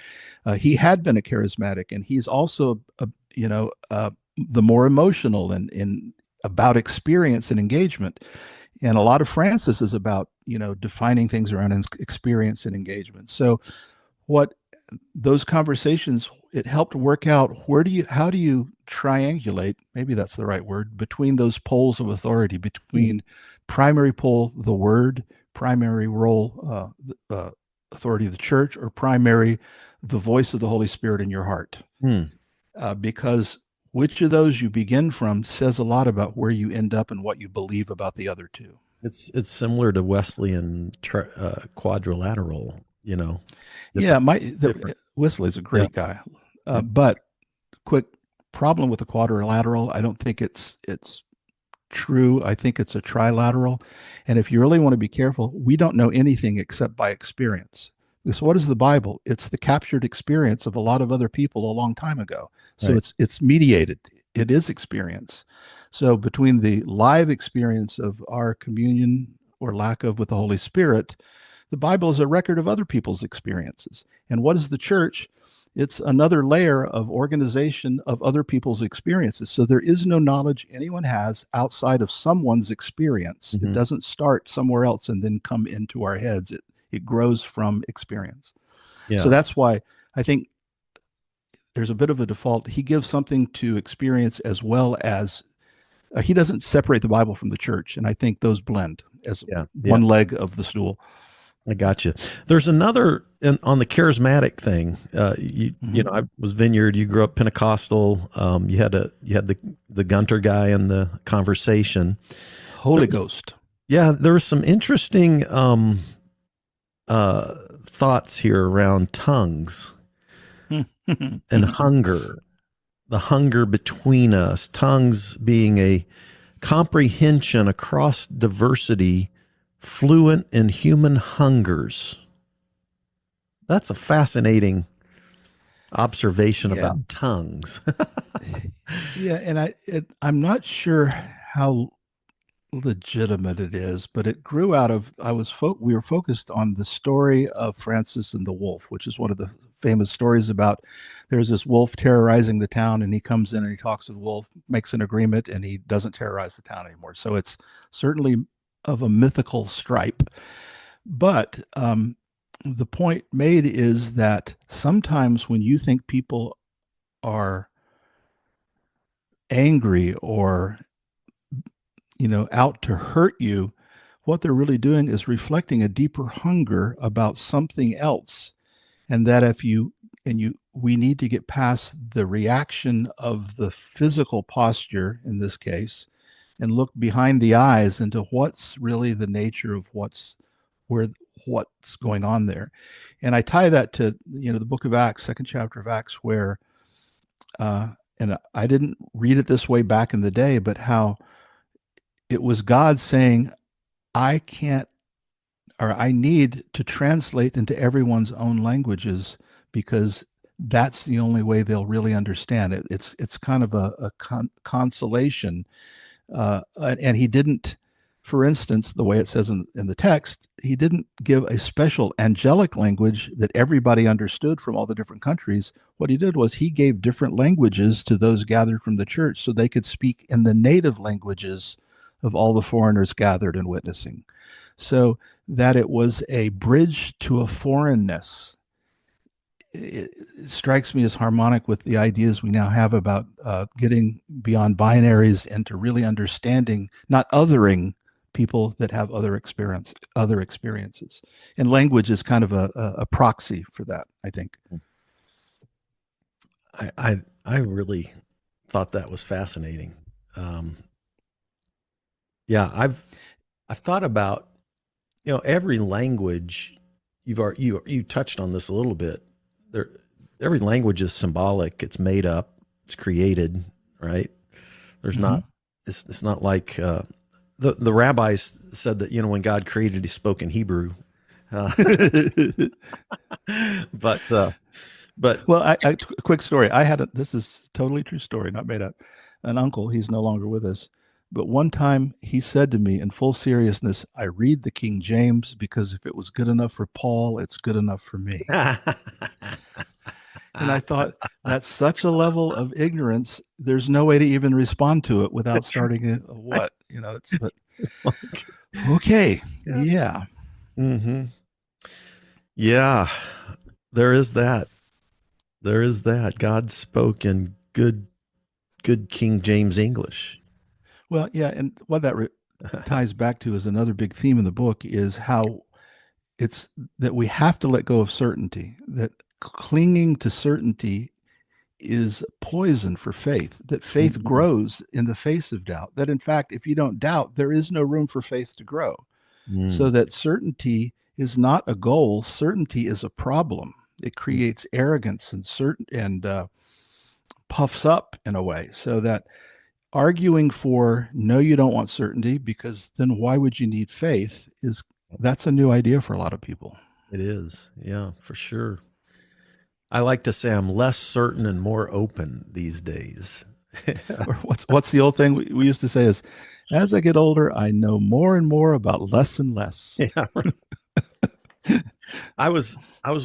[SPEAKER 2] he had been a charismatic, and he's also, the more emotional and about experience and engagement. And a lot of Francis is about, defining things around experience and engagement. So what those conversations, it helped work out how do you triangulate, maybe that's the right word, between those poles of authority, between primary pole, the word, primary role, authority of the church, or primary, the voice of the Holy Spirit in your heart. Because which of those you begin from says a lot about where you end up and what you believe about the other two.
[SPEAKER 1] It's similar to Wesleyan quadrilateral,
[SPEAKER 2] Yeah, Wesley's a great guy. But quick problem with the quadrilateral, I don't think it's true. I think it's a trilateral. And if you really want to be careful, we don't know anything except by experience. Because what is the Bible? It's the captured experience of a lot of other people a long time ago. So it's mediated. It is experience. So between the live experience of our communion or lack of with the Holy Spirit, the Bible is a record of other people's experiences. And what is the church? It's another layer of organization of other people's experiences. So there is no knowledge anyone has outside of someone's experience. It doesn't start somewhere else and then come into our heads. It grows from experience. So that's why I think there's a bit of a default. He gives something to experience, as well as he doesn't separate the Bible from the church. And I think those blend as one leg of the stool.
[SPEAKER 1] I got you. There's another on the charismatic thing. I was Vineyard. You grew up Pentecostal. You had the Gunter guy in the conversation.
[SPEAKER 2] Holy Ghost.
[SPEAKER 1] Yeah, there was some interesting thoughts here around tongues and hunger. The hunger between us. Tongues being a comprehension across diversity, fluent in human hungers. That's a fascinating observation
[SPEAKER 2] Yeah.
[SPEAKER 1] about tongues.
[SPEAKER 2] Yeah, and I'm not sure how legitimate it is, but it grew out of we were focused on the story of Francis and the wolf, which is one of the famous stories about there's this wolf terrorizing the town, and he comes in and he talks to the wolf, makes an agreement, and he doesn't terrorize the town anymore. So it's certainly of a mythical stripe. But the point made is that sometimes when you think people are angry or out to hurt you, what they're really doing is reflecting a deeper hunger about something else. And that if you, and you, we need to get past the reaction of the physical posture in this case and look behind the eyes into what's really the nature of what's going on there. And I tie that to, the book of Acts, second chapter of Acts, where, and I didn't read it this way back in the day, but how it was God saying, I can't, or I need to translate into everyone's own languages because that's the only way they'll really understand it. It's kind of a consolation. And he didn't, for instance, the way it says in the text, he didn't give a special angelic language that everybody understood from all the different countries. What he did was he gave different languages to those gathered from the church so they could speak in the native languages of all the foreigners gathered and witnessing. So that it was a bridge to a foreignness. It strikes me as harmonic with the ideas we now have about getting beyond binaries into really understanding, not othering people that have other experiences. And language is kind of a proxy for that, I think.
[SPEAKER 1] I really thought that was fascinating. Yeah, I've thought about, every language. You touched on this a little bit. Every language is symbolic. It's made up. It's created, right? There's not. It's not like the rabbis said that when God created, He spoke in Hebrew. But
[SPEAKER 2] well, a quick story. This is totally true story, not made up. An uncle, he's no longer with us, but one time he said to me in full seriousness, I read the King James because if it was good enough for Paul, it's good enough for me. And I thought, that's such a level of ignorance. There's no way to even respond to it without starting a what, but okay. Yeah.
[SPEAKER 1] Mm-hmm. Yeah, there is that. There is that. God spoke in good King James English.
[SPEAKER 2] Well, yeah, and what that ties back to is another big theme in the book is how it's that we have to let go of certainty, that clinging to certainty is poison for faith, that faith grows in the face of doubt, that in fact, if you don't doubt, there is no room for faith to grow. So that certainty is not a goal, certainty is a problem. It creates arrogance and puffs up in a way, so that arguing for no, you don't want certainty because then why would you need faith that's a new idea for a lot of people.
[SPEAKER 1] It is. Yeah, for sure. I like to say I'm less certain and more open these days.
[SPEAKER 2] Or what's the old thing we used to say is, as I get older, I know more and more about less and less.
[SPEAKER 1] Yeah. I was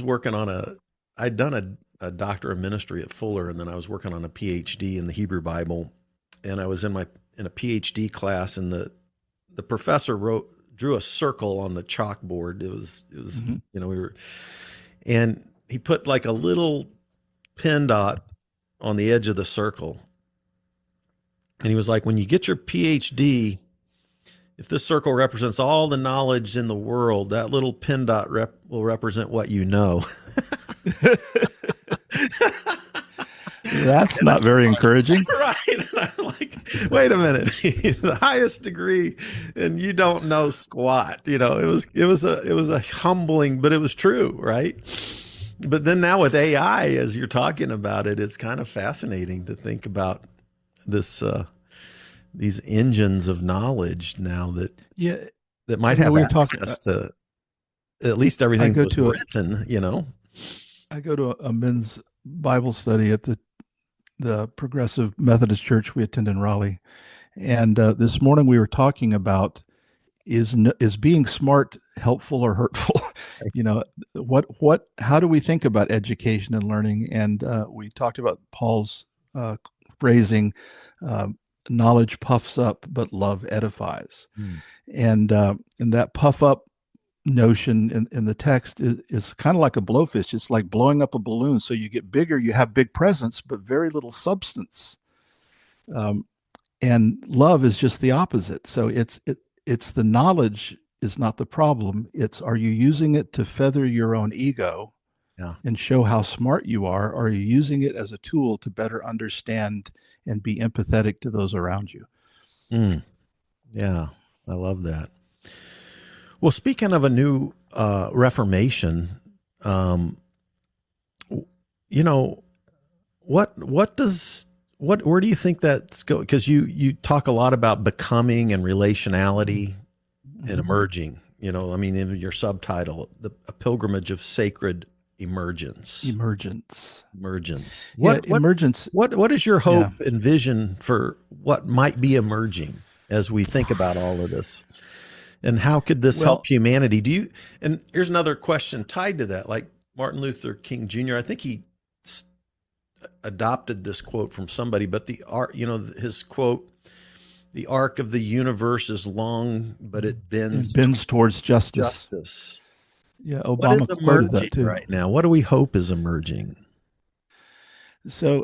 [SPEAKER 1] working on I'd done a doctor of ministry at Fuller, and then I was working on a PhD in the Hebrew Bible, and I was in a PhD class, and the professor drew a circle on the chalkboard. It was and he put like a little pin dot on the edge of the circle, and he was like, when you get your PhD, if this circle represents all the knowledge in the world, that little pin dot will represent what you know.
[SPEAKER 2] That's not very encouraging.
[SPEAKER 1] Right. And I'm like, wait a minute. The highest degree and you don't know squat. It was a humbling, but it was true, right? But then now with AI, as you're talking about it, it's kind of fascinating to think about this these engines of knowledge now that might have access to at least everything that's written.
[SPEAKER 2] I go to a men's Bible study at the Progressive Methodist Church we attend in Raleigh, and this morning we were talking about is being smart helpful or hurtful? You know, how do we think about education and learning? And we talked about Paul's phrasing, uh, knowledge puffs up, but love edifies.
[SPEAKER 1] Mm.
[SPEAKER 2] And that puff up notion in the text is kind of like a blowfish. It's like blowing up a balloon. So you get bigger, you have big presence, but very little substance. And love is just the opposite. So it's the knowledge is not the problem. It's, are you using it to feather your own ego and show how smart you are? Or are you using it as a tool to better understand and be empathetic to those around you?
[SPEAKER 1] Mm. Yeah, I love that. Well, speaking of a new Reformation, you know, where do you think that's going? Because you talk a lot about becoming and relationality and emerging. You know, I mean, in your subtitle, a pilgrimage of sacred emergence.
[SPEAKER 2] Emergence.
[SPEAKER 1] Emergence. What is your hope and vision for what might be emerging as we think about all of this? And how could this help humanity? And here's another question tied to that. Like Martin Luther King Jr., I think he adopted this quote from somebody, but his quote, "The arc of the universe is long, but it bends
[SPEAKER 2] towards justice." Yeah, Obama
[SPEAKER 1] what is
[SPEAKER 2] quoted that
[SPEAKER 1] emerging
[SPEAKER 2] too.
[SPEAKER 1] right now? What do we hope is emerging?
[SPEAKER 2] So,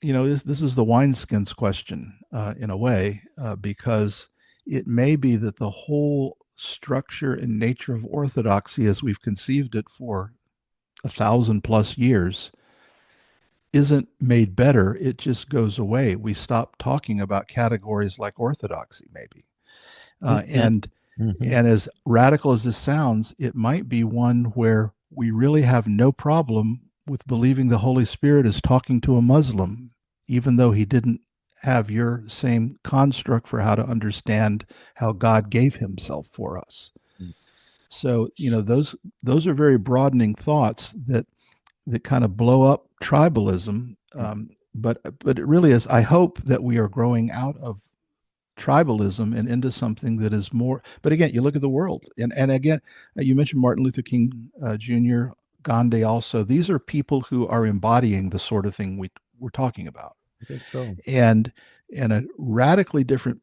[SPEAKER 2] this is the wineskins question in a way, because it may be that the whole structure and nature of orthodoxy, as we've conceived it for 1,000+ years, isn't made better. It just goes away. We stop talking about categories like orthodoxy, maybe. And as radical as this sounds, it might be one where we really have no problem with believing the Holy Spirit is talking to a Muslim, even though he didn't have your same construct for how to understand how God gave himself for us. So, those are very broadening thoughts that kind of blow up tribalism. But it really is, I hope that we are growing out of tribalism and into something that is more. But again, you look at the world, and again, you mentioned Martin Luther King Jr., Gandhi also. These are people who are embodying the sort of thing we're talking about.
[SPEAKER 1] I think so.
[SPEAKER 2] And a radically different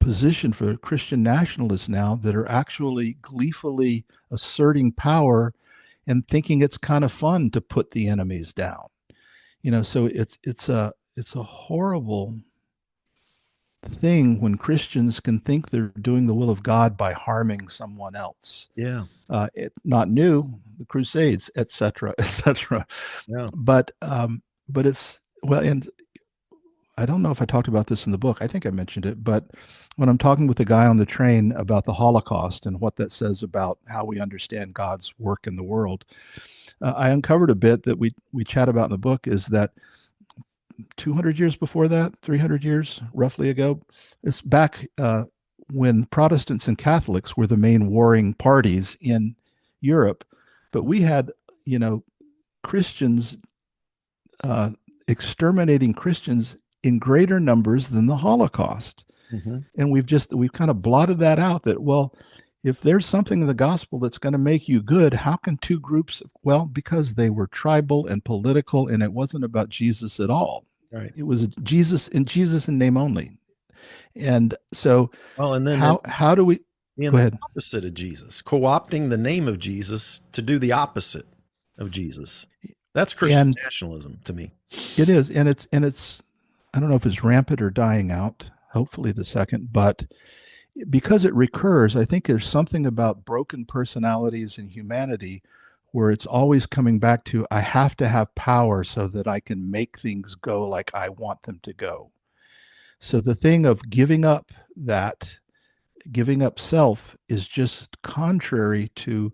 [SPEAKER 2] position for Christian nationalists now that are actually gleefully asserting power and thinking it's kind of fun to put the enemies down. So it's a horrible thing when Christians can think they're doing the will of God by harming someone else.
[SPEAKER 1] Yeah.
[SPEAKER 2] Not new, the Crusades, et cetera, et cetera.
[SPEAKER 1] Yeah.
[SPEAKER 2] But it's, and I don't know if I talked about this in the book. I think I mentioned it, but when I'm talking with the guy on the train about the Holocaust and what that says about how we understand God's work in the world, I uncovered a bit that we chat about in the book, is that 200 years before that, 300 years roughly ago, it's back when Protestants and Catholics were the main warring parties in Europe, but we had, Christians exterminating Christians in greater numbers than the Holocaust. And we've kind of blotted that out, that, well, if there's something in the gospel that's going to make you good, how can two groups? Well, because they were tribal and political, and it wasn't about Jesus at all.
[SPEAKER 1] Right.
[SPEAKER 2] It was Jesus in name only. And so,
[SPEAKER 1] and then
[SPEAKER 2] how do we
[SPEAKER 1] go ahead? The opposite of Jesus, co-opting the name of Jesus to do the opposite of Jesus. That's Christian nationalism to me.
[SPEAKER 2] It is, and it's. I don't know if it's rampant or dying out. Hopefully, the second, but because it recurs, I think there's something about broken personalities in humanity where it's always coming back to, I have to have power so that I can make things go like I want them to go. So the thing of giving up self is just contrary to,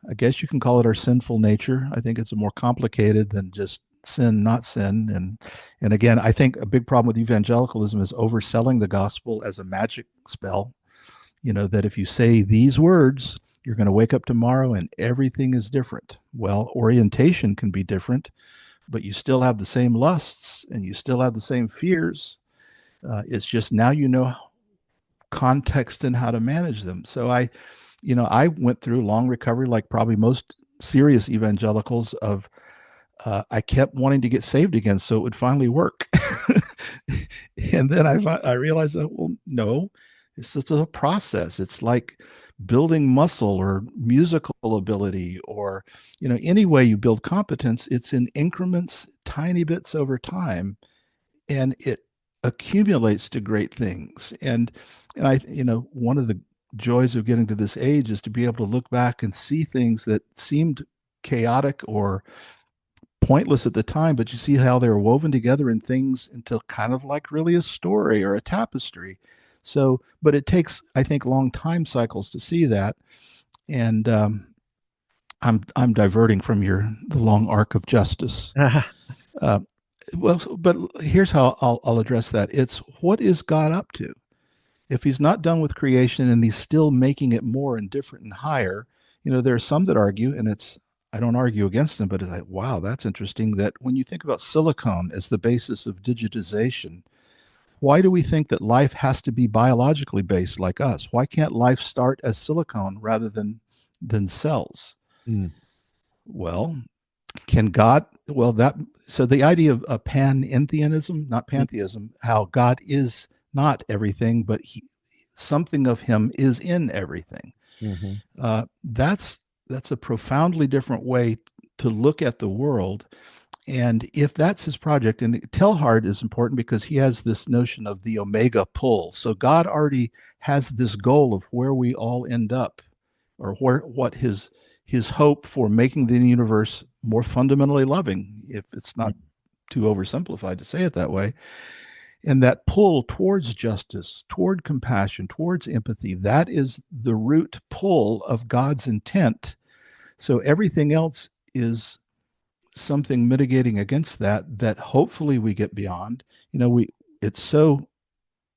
[SPEAKER 2] I guess you can call it our sinful nature. I think it's more complicated than just sin, not sin. And again, I think a big problem with evangelicalism is overselling the gospel as a magic spell, that if you say these words, You're going to wake up tomorrow and everything is different. Well, orientation can be different, but you still have the same lusts and you still have the same fears. It's just now you know context and how to manage them. So I went through long recovery, like probably most serious evangelicals. Of I kept wanting to get saved again, so it would finally work. And then I realized that, well, no, it's just a process. It's like building muscle or musical ability, or any way you build competence. It's in increments, tiny bits over time, and it accumulates to great things. And I, one of the joys of getting to this age is to be able to look back and see things that seemed chaotic or pointless at the time, but you see how they're woven together in things into kind of like really a story or a tapestry. So, but it takes, I think, long time cycles to see that. And I'm diverting from the long arc of justice. uh, well, but here's how I'll address that. It's, what is God up to? If he's not done with creation and he's still making it more and different and higher, there are some that argue, and I don't argue against them, but it's like, wow, that's interesting that when you think about silicone as the basis of digitization, why do we think that life has to be biologically based like us? Why can't life start as silicone rather than cells?
[SPEAKER 1] Mm.
[SPEAKER 2] Well, can God, so the idea of a panentheism, not pantheism, how God is not everything, but something of him is in everything.
[SPEAKER 1] Mm-hmm.
[SPEAKER 2] That's a profoundly different way to look at the world. And if that's his project, and Teilhard is important because he has this notion of the omega pull. So God already has this goal of where we all end up, or what his hope for making the universe more fundamentally loving, if it's not too oversimplified to say it that way. And that pull towards justice, toward compassion, towards empathy, that is the root pull of God's intent. So everything else is something mitigating against that hopefully we get beyond. It's so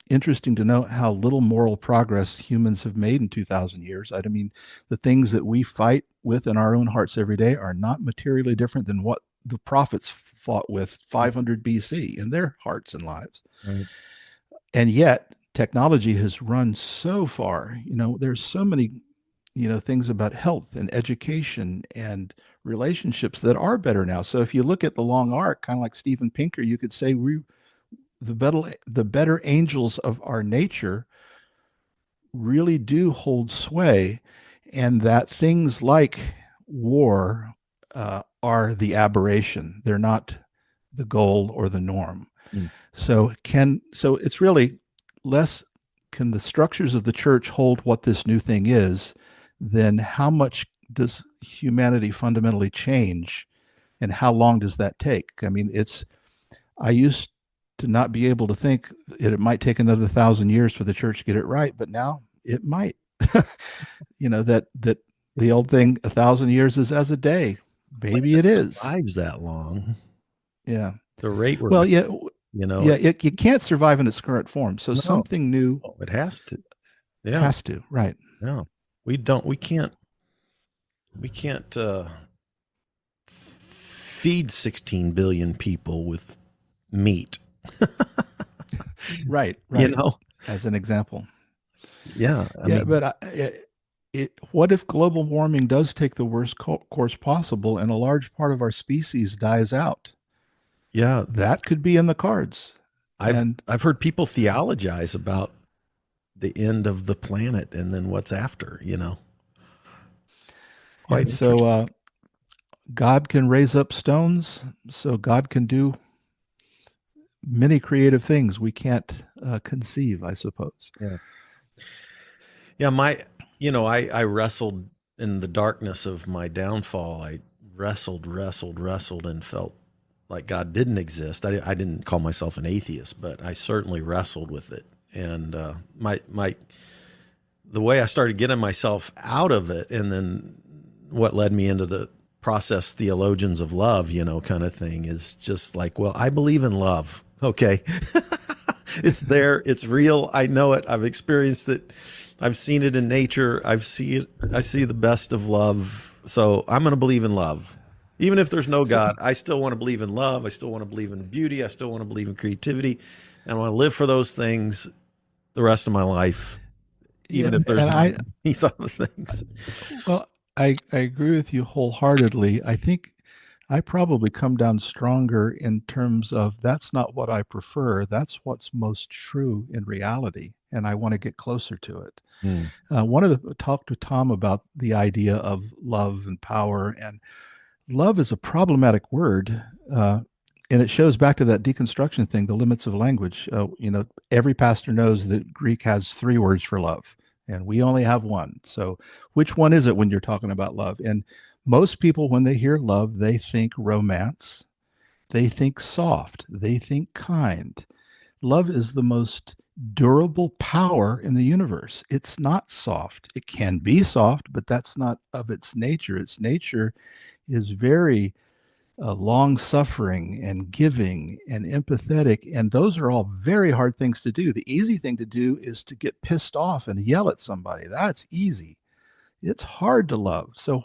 [SPEAKER 2] interesting to know how little moral progress humans have made in 2,000 years. I mean, the things that we fight with in our own hearts every day are not materially different than what the prophets fought with 500 BC in their hearts and lives.
[SPEAKER 1] Right.
[SPEAKER 2] And yet technology has run so far. There's so many things about health and education and relationships that are better now. So if you look at the long arc, kind of like Steven Pinker, you could say the better angels of our nature really do hold sway, and that things like war are the aberration. They're not the goal or the norm. Mm. So it's really less, can the structures of the church hold what this new thing is, then how much does humanity fundamentally change, and how long does that take? I mean, I used to not be able to think it might take another 1,000 years for the church to get it right, but now it might. That the old thing, 1,000 years is as a day. Maybe it is.
[SPEAKER 1] Survives that long.
[SPEAKER 2] Yeah.
[SPEAKER 1] The rate we're,
[SPEAKER 2] well, yeah, it can't survive in its current form. So something new.
[SPEAKER 1] Oh, it has to. Yeah.
[SPEAKER 2] Has to. Right.
[SPEAKER 1] Yeah. We can't feed 16 billion people with meat.
[SPEAKER 2] Right. As an example.
[SPEAKER 1] Yeah. I mean,
[SPEAKER 2] but what if global warming does take the worst course possible and a large part of our species dies out?
[SPEAKER 1] Yeah.
[SPEAKER 2] That could be in the cards.
[SPEAKER 1] I've heard people theologize about the end of the planet and then what's after,
[SPEAKER 2] Quite so God can raise up stones, so God can do many creative things we can't conceive, I suppose.
[SPEAKER 1] Yeah. Yeah. I wrestled in the darkness of my downfall. I wrestled and felt like God didn't exist. I didn't call myself an atheist, but I certainly wrestled with it. And the way I started getting myself out of it, and then what led me into the process theologians of love, kind of thing, is just like, well, I believe in love. Okay. It's there. It's real. I know it. I've experienced it. I've seen it in nature. I see the best of love. So I'm going to believe in love. Even if there's no
[SPEAKER 2] So,
[SPEAKER 1] God, I still want to believe in love. I still want to believe in beauty. I still want to believe in creativity. And I want to live for those things the rest of my life,
[SPEAKER 2] yeah,
[SPEAKER 1] even if there's
[SPEAKER 2] and
[SPEAKER 1] not these other things.
[SPEAKER 2] well, I agree with you wholeheartedly. I think I probably come down stronger in terms of that's not what I prefer. That's what's most true in reality, and I want to get closer to it.
[SPEAKER 1] Mm.
[SPEAKER 2] One of the talked to Tom about the idea of love and power, and love is a problematic word. And it shows back to that deconstruction thing, the limits of language. Every pastor knows that Greek has three words for love, and we only have one. So, which one is it when you're talking about love? And most people, when they hear love, they think romance, they think soft, they think kind. Love is the most durable power in the universe. It's not soft. It can be soft, but that's not of its nature. Its nature is very long suffering and giving and empathetic. And those are all very hard things to do. The easy thing to do is to get pissed off and yell at somebody. That's easy. It's hard to love. So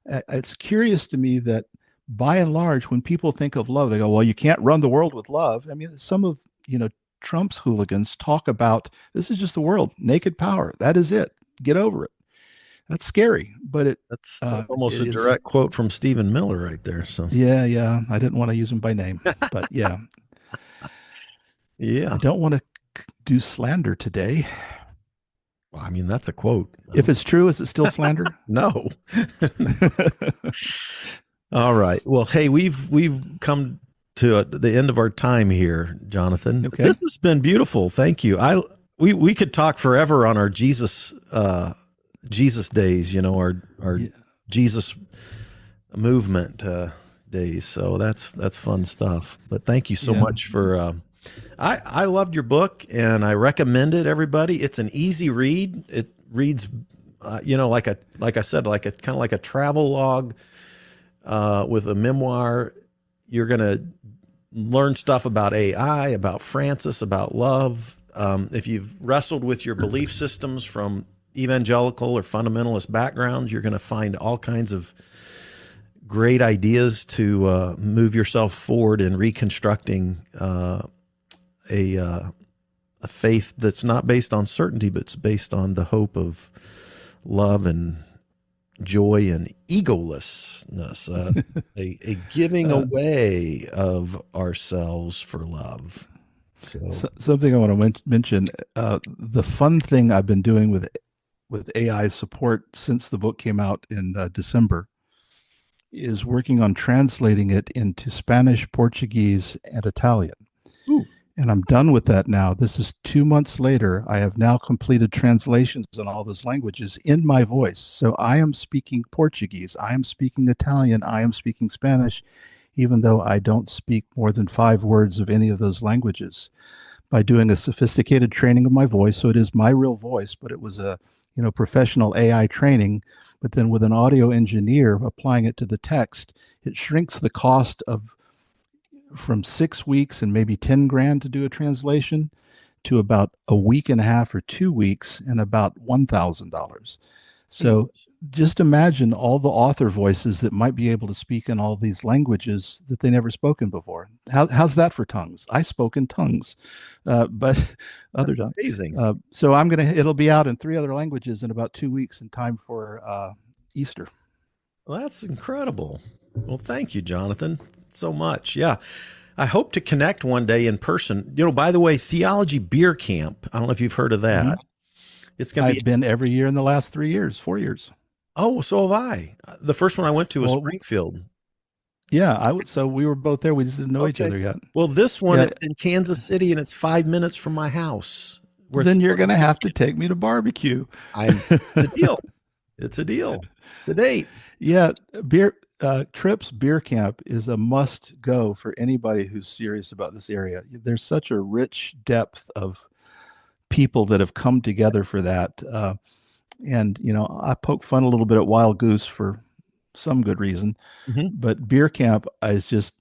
[SPEAKER 2] it's curious to me that by and large, when people think of love, they go, well, you can't run the world with love. I mean, some of, Trump's hooligans talk about this is just the world, naked power. That is it. Get over it. That's scary, but
[SPEAKER 1] That's almost
[SPEAKER 2] it
[SPEAKER 1] a
[SPEAKER 2] is.
[SPEAKER 1] direct quote from Stephen Miller right there. So
[SPEAKER 2] Yeah. I didn't want to use him by name, but yeah,
[SPEAKER 1] yeah.
[SPEAKER 2] I don't want to do slander today.
[SPEAKER 1] Well, I mean, that's a quote.
[SPEAKER 2] If it's true, is it still slander?
[SPEAKER 1] No. All right. Well, hey, we've come to the end of our time here, Jonathan.
[SPEAKER 2] Okay.
[SPEAKER 1] This has been beautiful. Thank you. We could talk forever on our Jesus days, our
[SPEAKER 2] Yeah.
[SPEAKER 1] Jesus movement days. So that's fun stuff. But thank you so much for I loved your book and I recommend it, everybody. It's an easy read. It reads like I said, like a kind of like a travel log with a memoir. You're going to learn stuff about AI, about Francis, about love. If you've wrestled with your belief systems from evangelical or fundamentalist backgrounds, you're going to find all kinds of great ideas to move yourself forward in reconstructing a faith that's not based on certainty, but it's based on the hope of love and joy and egolessness, a giving away of ourselves for love. So
[SPEAKER 2] Something I want to mention, the fun thing I've been doing with AI support since the book came out in December is working on translating it into Spanish, Portuguese, and Italian.
[SPEAKER 1] Ooh.
[SPEAKER 2] And I'm done with that now. This is 2 months later. I have now completed translations in all those languages in my voice. So I am speaking Portuguese, I am speaking Italian, I am speaking Spanish, even though I don't speak more than 5 words of any of those languages. By doing a sophisticated training of my voice, so it is my real voice, but it was a professional AI training. But then with an audio engineer applying it to the text, it shrinks the cost of from 6 weeks and maybe 10 grand to do a translation to about a week and a half or 2 weeks and about $1,000. So just imagine all the author voices that might be able to speak in all these languages that they never spoken before. How's that for tongues? I spoke in tongues, but other tongues.
[SPEAKER 1] Amazing.
[SPEAKER 2] So it'll be out in 3 other languages in about 2 weeks in time for Easter.
[SPEAKER 1] Well, that's incredible. Well, thank you, Jonathan, so much. Yeah. I hope to connect one day in person. By the way, Theology Beer Camp, I don't know if you've heard of that.
[SPEAKER 2] Mm-hmm.
[SPEAKER 1] It's going to be.
[SPEAKER 2] I've been every year in the last 4 years.
[SPEAKER 1] Oh, so have I. The first one I went to was Springfield.
[SPEAKER 2] Yeah, so we were both there. We just didn't know each other yet.
[SPEAKER 1] Well, this one is in Kansas City, and it's 5 minutes from my house.
[SPEAKER 2] Then you're going to have to take me to barbecue.
[SPEAKER 1] It's a deal. It's a deal. It's a date.
[SPEAKER 2] Yeah, Trips Beer Camp is a must go for anybody who's serious about this area. There's such a rich depth of people that have come together for that. And, I poke fun a little bit at Wild Goose for some good reason, but Beer Camp is just,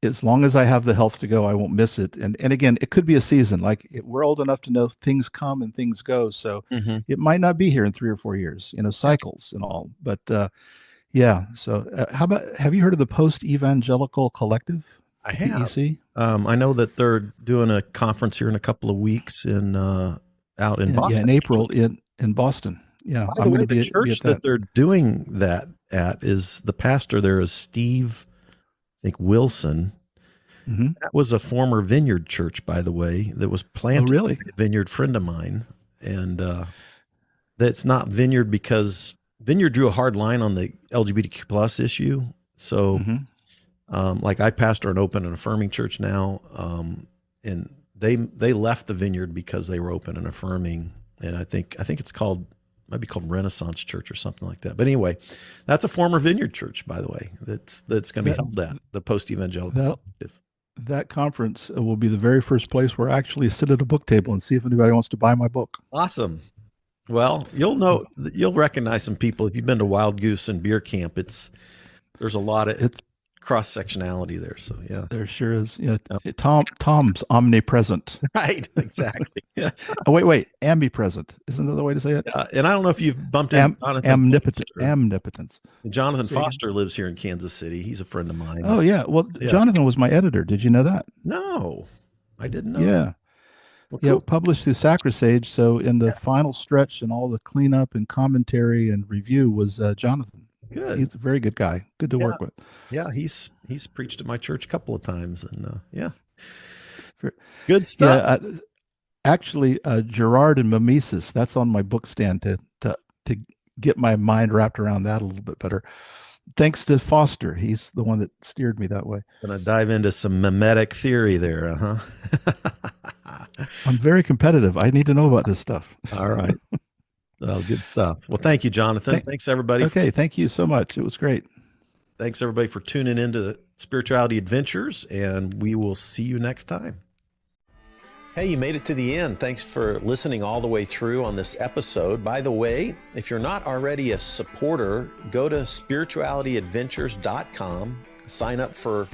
[SPEAKER 2] as long as I have the health to go, I won't miss it. And again, it could be a season. Like we're old enough to know things come and things go. So
[SPEAKER 1] Mhm.
[SPEAKER 2] it might not be here in 3 or 4 years, cycles and all. But yeah. So how about, have you heard of the Post Evangelical Collective,
[SPEAKER 1] I
[SPEAKER 2] the
[SPEAKER 1] have.
[SPEAKER 2] PEC?
[SPEAKER 1] I know that they're doing a conference here in a couple of weeks out in
[SPEAKER 2] Yeah,
[SPEAKER 1] Boston.
[SPEAKER 2] in April in Boston. Yeah,
[SPEAKER 1] By the
[SPEAKER 2] I'm
[SPEAKER 1] way,
[SPEAKER 2] going
[SPEAKER 1] the
[SPEAKER 2] to be
[SPEAKER 1] church
[SPEAKER 2] at
[SPEAKER 1] that
[SPEAKER 2] that.
[SPEAKER 1] they're doing that at is the pastor there is Steve, I think Wilson.
[SPEAKER 2] Hmm.
[SPEAKER 1] That was a former Vineyard church, by the way, that was
[SPEAKER 2] Oh,
[SPEAKER 1] planted
[SPEAKER 2] really?
[SPEAKER 1] by a Vineyard friend of mine. And that's not Vineyard because Vineyard drew a hard line on the LGBTQ plus issue. So,
[SPEAKER 2] Hmm.
[SPEAKER 1] like I pastor an open and affirming church now, and they left the Vineyard because they were open and affirming. And I think it's called, might be called Renaissance Church or something like that. But anyway, that's a former Vineyard church, by the way. That's going to be
[SPEAKER 2] That
[SPEAKER 1] held at the Post Evangelical
[SPEAKER 2] that
[SPEAKER 1] Collective.
[SPEAKER 2] that conference will be the very first place where I actually sit at a book table and see if anybody wants to buy my book.
[SPEAKER 1] Awesome. Well, you'll recognize some people if you've been to Wild Goose and Beer Camp. There's a lot of
[SPEAKER 2] It's
[SPEAKER 1] cross sectionality there. So yeah,
[SPEAKER 2] There sure is. Yeah, Tom's omnipresent.
[SPEAKER 1] right, exactly. Yeah,
[SPEAKER 2] Oh, wait, ambipresent. Isn't that the way to say it?
[SPEAKER 1] and I don't know if you've bumped into Jonathan Foster.
[SPEAKER 2] Omnipotence.
[SPEAKER 1] Jonathan
[SPEAKER 2] Say again?
[SPEAKER 1] Foster lives here in Kansas City. He's a friend of mine.
[SPEAKER 2] Oh yeah. Well,
[SPEAKER 1] Yeah.
[SPEAKER 2] Jonathan was my editor. Did you know that?
[SPEAKER 1] No, I didn't know.
[SPEAKER 2] Yeah.
[SPEAKER 1] Well,
[SPEAKER 2] Yeah,
[SPEAKER 1] cool.
[SPEAKER 2] published through Sacrisage. So in the final stretch and all the cleanup and commentary and review was Jonathan.
[SPEAKER 1] Good.
[SPEAKER 2] He's a very good guy. Good to work with.
[SPEAKER 1] Yeah, he's preached at my church a couple of times, and yeah,
[SPEAKER 2] For-
[SPEAKER 1] good stuff.
[SPEAKER 2] Yeah, actually, Gerard and Mimesis. That's on my book stand to get my mind wrapped around that a little bit better. Thanks to Foster, he's the one that steered me that way.
[SPEAKER 1] Gonna dive into some mimetic theory there, huh?
[SPEAKER 2] I'm very competitive. I need to know about this stuff.
[SPEAKER 1] All right. Oh, good stuff. Well, thank you, Jonathan. Thanks everybody.
[SPEAKER 2] Okay, thank you so much. It was great.
[SPEAKER 1] Thanks everybody for tuning into Spirituality Adventures, and we will see you next time. Hey, you made it to the end. Thanks for listening all the way through on this episode. By the way, if you're not already a supporter, go to spiritualityadventures.com, sign up for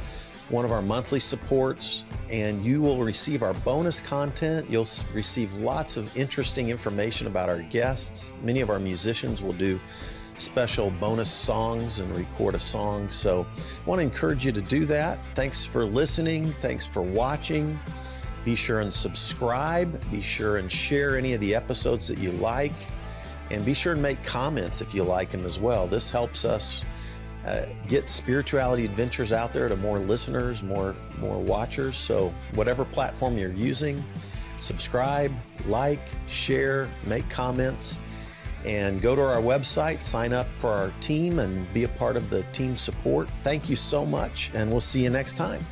[SPEAKER 1] one of our monthly supports, and you will receive our bonus content. You'll receive lots of interesting information about our guests. Many of our musicians will do special bonus songs and record a song. So I want to encourage you to do that. Thanks for listening. Thanks for watching. Be sure and subscribe. Be sure and share any of the episodes that you like. And be sure and make comments if you like them as well. This helps us get Spirituality Adventures out there to more listeners, more watchers. So whatever platform you're using, subscribe, like, share, make comments, and go to our website, sign up for our team, and be a part of the team support. Thank you so much, and we'll see you next time.